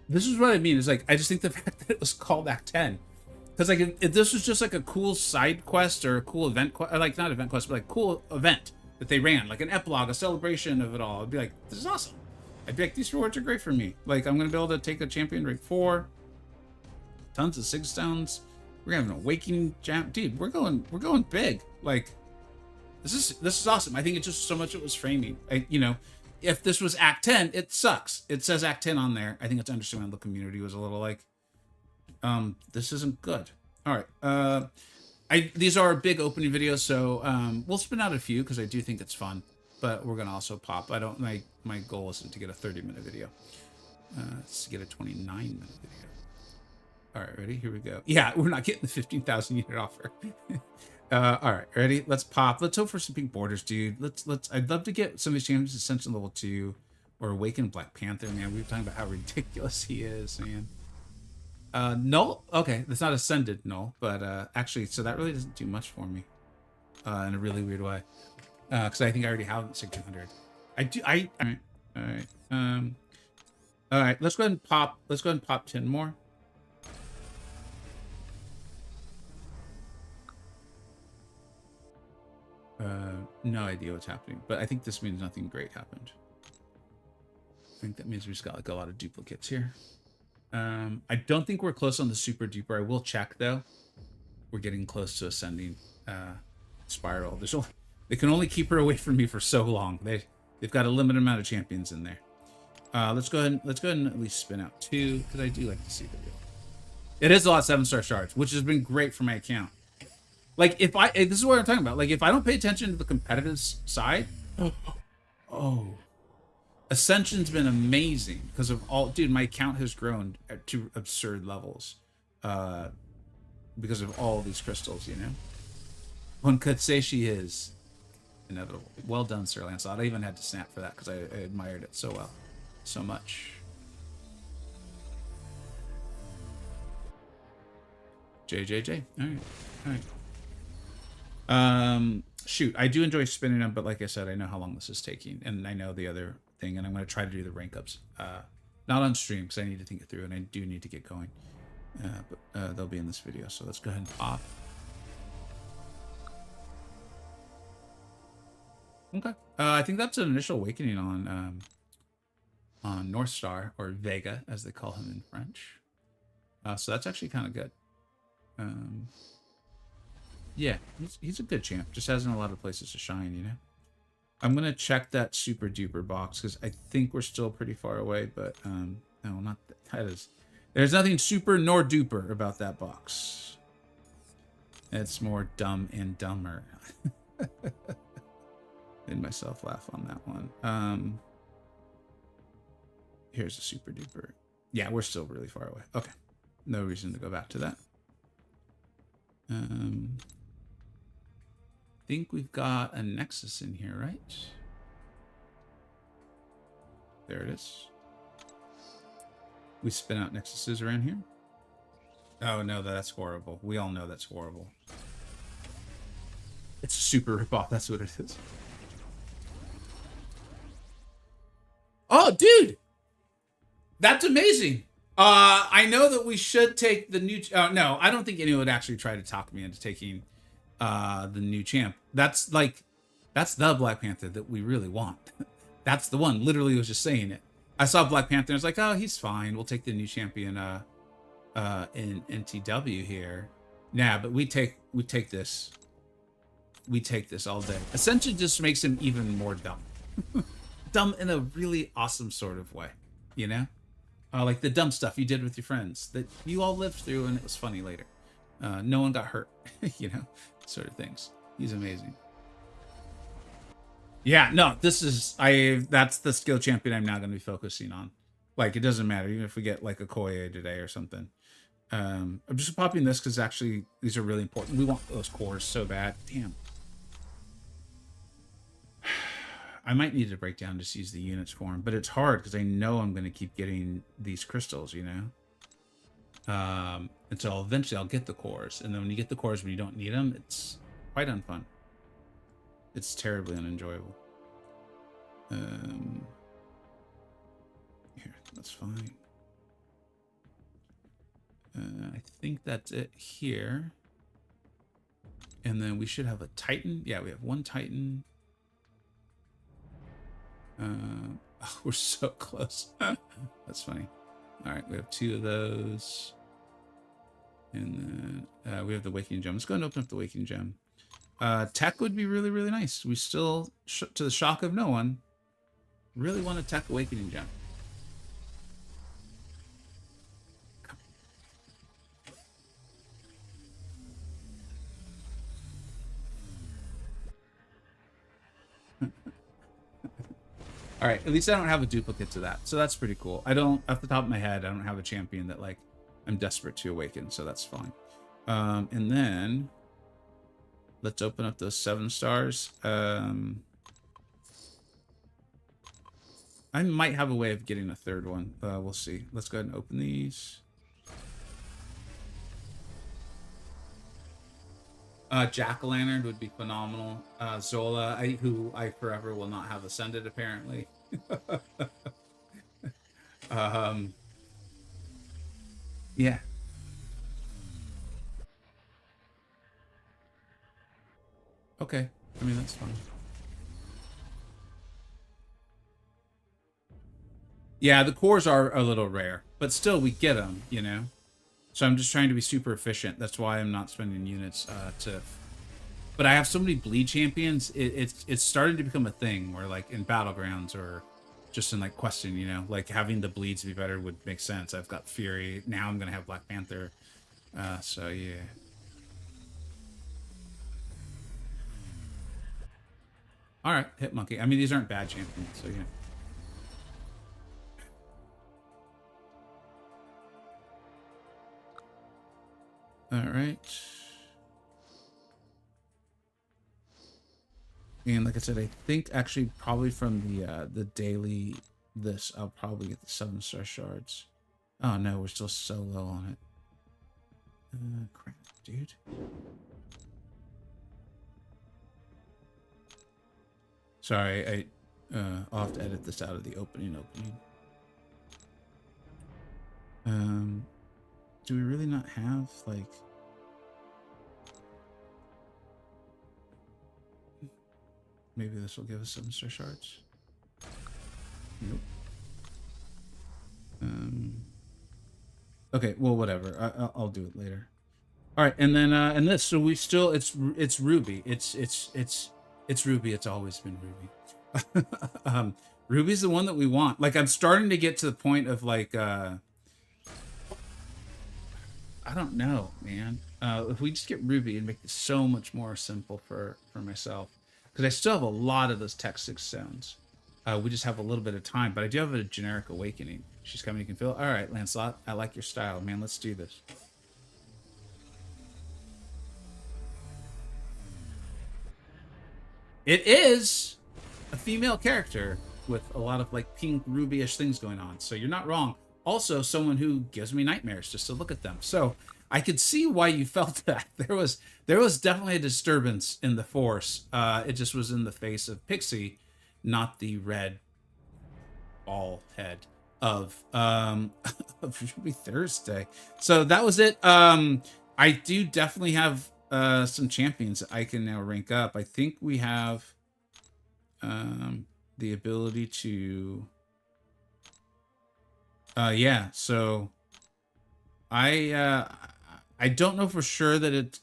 This is what I mean. Is like, I just think the fact that it was called Act 10. Because like, if this was just like a cool side quest or a cool event, like not event quest, but like cool event that they ran, like an epilogue, a celebration of it all, I'd be like, this is awesome. I'd be like, these rewards are great for me. Like, I'm gonna be able to take a champion rank 4, tons of 6 stones. We're gonna have an awakening jam, dude. We're going big. Like, this is awesome. I think it's just so much it was framing. If this was Act 10, it sucks. It says Act 10 on there. I think it's understandable the community was a little like, this isn't good. All right. These are big opening videos, so we'll spin out a few because I do think it's fun. But we're gonna also pop. My goal isn't to get a 30-minute video. It's to get a 29-minute video. All right, ready? Here we go. Yeah, we're not getting the 15,000 unit offer. All right, ready? Let's pop. Let's hope for some pink borders, dude. Let's. I'd love to get some of these champions Ascension level 2 or Awaken Black Panther, man. We were talking about how ridiculous he is, man. Null? Okay, that's not Ascended Null, but actually, so that really doesn't do much for me in a really weird way. Because I think I already have 1600. All right. All right. Let's go ahead and pop. Let's go ahead and pop 10 more. No idea what's happening, but I think this means nothing great happened. I think that means we just got like a lot of duplicates here. I don't think we're close on the super duper. I will check though. We're getting close to ascending spiral. They can only keep her away from me for so long. They've got a limited amount of champions in there. Let's go ahead and at least spin out 2 because I do like to see the deal. It is a lot of 7-star shards, which has been great for my account. Like, this is what I'm talking about. Like, if I don't pay attention to the competitive side, Ascension's been amazing because of all, dude, my account has grown to absurd levels because of all these crystals, you know? One could say she is inevitable. Well done, Sir Lancelot. I even had to snap for that because I admired it so well, so much. JJJ. All right. Shoot, I do enjoy spinning them, but like I said, I know how long this is taking, and I know the other thing, and I'm going to try to do the rank ups. Not on stream, because I need to think it through, and I do need to get going. But they'll be in this video, so let's go ahead and pop. Okay. I think that's an initial awakening on North Star, or Vega, as they call him in French. So that's actually kind of good. Yeah, he's a good champ. Just hasn't a lot of places to shine, you know? I'm going to check that super duper box because I think we're still pretty far away, but no, not that is. There's nothing super nor duper about that box. It's more dumb and dumber. Made myself laugh on that one. Here's a super duper. Yeah, we're still really far away. Okay. No reason to go back to that. think we've got a Nexus in here, right? There it is. We spin out Nexuses around here. Oh no, that's horrible. We all know that's horrible. It's a super ripoff. That's what it is. Oh, dude, that's amazing. I know that we should take the new. No, I don't think anyone would actually try to talk me into taking the new champ. That's the Black Panther that we really want. That's the one. Literally, was just saying it. I saw Black Panther. And I was like, oh, he's fine. We'll take the new champion in NTW here. Nah, but we take this. We take this all day. Essentially, just makes him even more dumb. Dumb in a really awesome sort of way, you know? Like the dumb stuff you did with your friends that you all lived through and it was funny later. No one got hurt, you know? Sort of things. He's amazing. Yeah, no, that's the skill champion I'm now going to be focusing on. Like, it doesn't matter, even if we get like a Koye today or something. I'm just popping this because actually these are really important. We want those cores so bad. Damn. I might need to break down just use the units for him, but it's hard because I know I'm going to keep getting these crystals, you know? Until eventually I'll get the cores. And then when you get the cores when you don't need them, it's quite unfun. It's terribly unenjoyable. Here, that's fine. I think that's it here. And then we should have a Titan. Yeah, we have one Titan. Oh, we're so close. That's funny. All right, we have two of those. And then we have the Waking Gem. Let's go and open up the Waking Gem. Tech would be really, really nice. We still, to the shock of no one, really want a Tech Awakening Gem. All right, at least I don't have a duplicate to that, so that's pretty cool. I don't, off the top of my head, I don't have a champion that like I'm desperate to awaken, so that's fine. And then let's open up those 7 stars. I might have a way of getting a third one. We'll see. Let's go ahead and open these. Jack-o'-lantern would be phenomenal. Zola, who I forever will not have ascended, apparently. Yeah. Okay. I mean, that's fine. Yeah, the cores are a little rare, but still we get them, you know? So I'm just trying to be super efficient. That's why I'm not spending units But I have so many bleed champions. It's starting to become a thing where, like, in battlegrounds or just in like questing, you know, like having the bleeds be better would make sense. I've got Fury now. I'm gonna have Black Panther. So yeah. All right, Hit Monkey. I mean, these aren't bad champions, so yeah. All right. And like I said, I think actually probably from the daily this, I'll probably get the 7-star shards. Oh no, we're still so low on it. Crap, dude. Sorry, I'll have to edit this out of the opening. Do we really not have like? Maybe this will give us 7-star shards. Nope. Okay, well, whatever. I'll do it later. All right, and then and this. So we still it's Ruby. It's Ruby. It's always been Ruby. Ruby's the one that we want. Like, I'm starting to get to the point of like I don't know, man. If we just get Ruby and make it so much more simple for myself. Because I still have a lot of those Tech 6 stones. We just have a little bit of time, but I do have a generic awakening. She's coming, you can feel it. All right, Lancelot, I like your style, man. Let's do this. It is a female character with a lot of like pink ruby-ish things going on. So you're not wrong. Also, someone who gives me nightmares just to look at them. So I could see why you felt that. There was definitely a disturbance in the force. It just was in the face of Pixie, not the red ball head of of Ruby Thursday. So that was it. I do definitely have some champions that I can now rank up. I think we have the ability to yeah, so I don't know for sure that it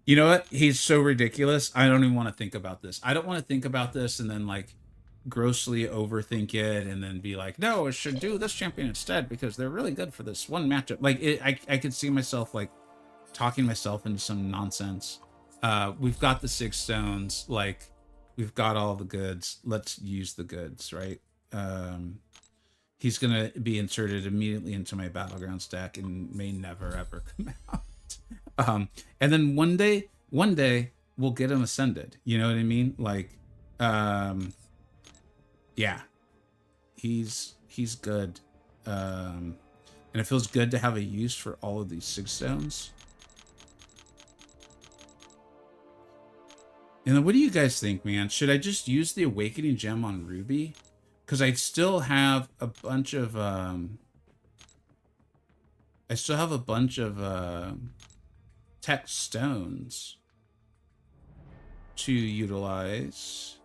you know what? He's so ridiculous. I don't even want to think about this. I don't want to think about this and then like grossly overthink it and then be like, no, it should do this champion instead because they're really good for this one matchup. Like I could see myself like talking myself into some nonsense. We've got the 6 stones, like we've got all the goods. Let's use the goods, right? He's gonna be inserted immediately into my battlegrounds deck and may never ever come out. And then one day we'll get him ascended. You know what I mean? Like, yeah, he's good. And it feels good to have a use for all of these 6 stones. And then what do you guys think, man? Should I just use the Awakening Gem on Ruby? Because I still have a bunch of tech stones to utilize.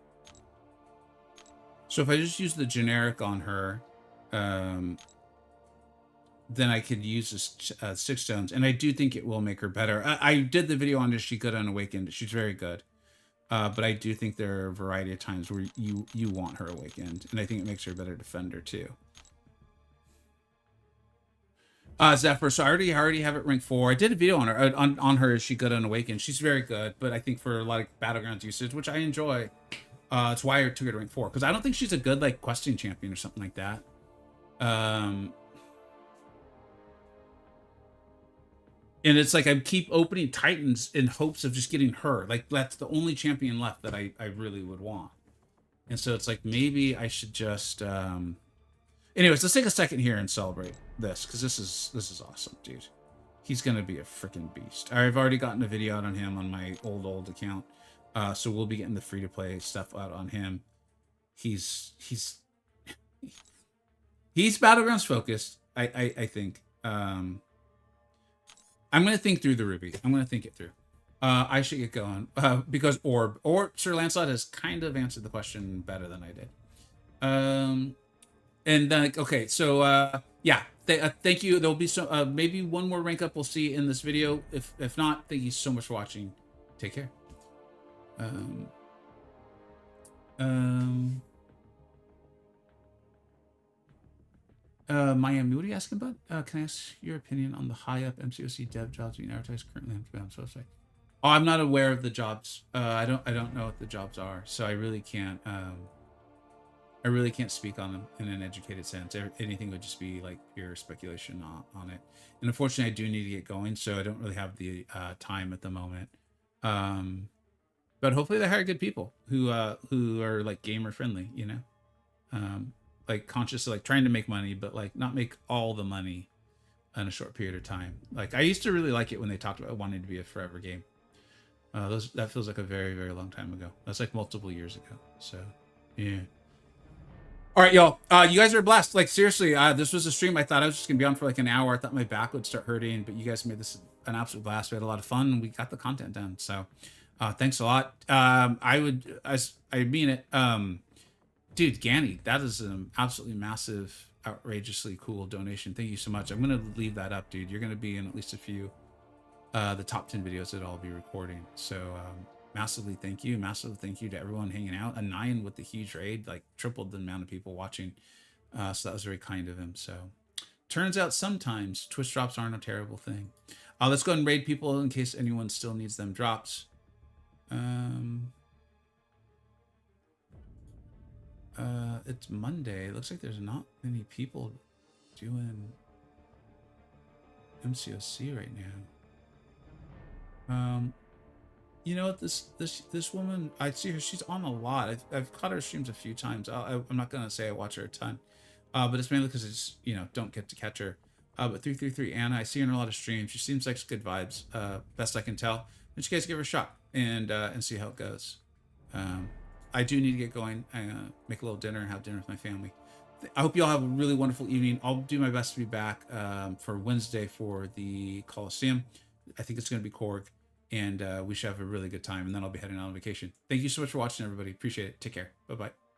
So if I just use the generic on her, then I could use this 6 stones, and I do think it will make her better. I did the video on Is She Good Unawakened? She's very good. But I do think there are a variety of times where you want her awakened, and I think it makes her a better defender too. Zephyr, so I already have it ranked 4. I did a video on her. On her, Is She Good Unawakened? She's very good, but I think for a lot of battlegrounds usage, which I enjoy, it's why I took her to rank 4, because I don't think she's a good like questing champion or something like that. And it's like I keep opening Titans in hopes of just getting her. Like that's the only champion left that I really would want. And so it's like maybe I should just anyways, let's take a second here and celebrate this, because this is awesome, dude. He's gonna be a freaking beast. I've already gotten a video out on him on my old account. So we'll be getting the free-to-play stuff out on him. He's battlegrounds focused, I think. I'm going to think through the Ruby. I'm going to think it through. I should get going because or Sir Lancelot has kind of answered the question better than I did. And then, okay, so yeah, thank you. There'll be some maybe one more rank up we'll see in this video. If not, thank you so much for watching. Take care. Miami, what are you asking about? Can I ask your opinion on the high up MCoC dev jobs being advertised currently on Command's website? Oh, I'm not aware of the jobs. I don't know what the jobs are, so I really can't speak on them in an educated sense. Anything would just be like pure speculation on it. And unfortunately, I do need to get going, so I don't really have the time at the moment. But hopefully they hire good people who are like gamer friendly, you know, like conscious of like trying to make money, but like not make all the money in a short period of time. Like I used to really like it when they talked about wanting to be a forever game. That feels like a very, very long time ago. That's like multiple years ago. So yeah. All right, y'all. You guys are a blast. Like seriously, this was a stream. I thought I was just gonna be on for like an hour. I thought my back would start hurting, but you guys made this an absolute blast. We had a lot of fun, and we got the content done. So thanks a lot. I mean it. Dude, Ganny, that is an absolutely massive, outrageously cool donation. Thank you so much. I'm gonna leave that up, dude. You're gonna be in at least a few the top 10 videos that I'll be recording. So massively thank you to everyone hanging out. A 9 with the huge raid, like tripled the amount of people watching, so that was very kind of him. So turns out sometimes Twitch drops aren't a terrible thing. Let's go ahead and raid people in case anyone still needs them drops. It's Monday. It looks like there's not many people doing MCoC right now. You know what? This woman, I see her. She's on a lot. I've caught her streams a few times. I'm not gonna say I watch her a ton, but it's mainly because it's don't get to catch her. But 333 Anna, I see her in a lot of streams. She seems like good vibes. Best I can tell. In which case, give her a shot and see how it goes. I do need to get going. Make a little dinner and have dinner with my family. I hope you all have a really wonderful evening. I'll do my best to be back for Wednesday for the Coliseum. I think it's going to be Korg, and we should have a really good time. And then I'll be heading out on vacation. Thank you so much for watching, everybody. Appreciate it. Take care. Bye-bye.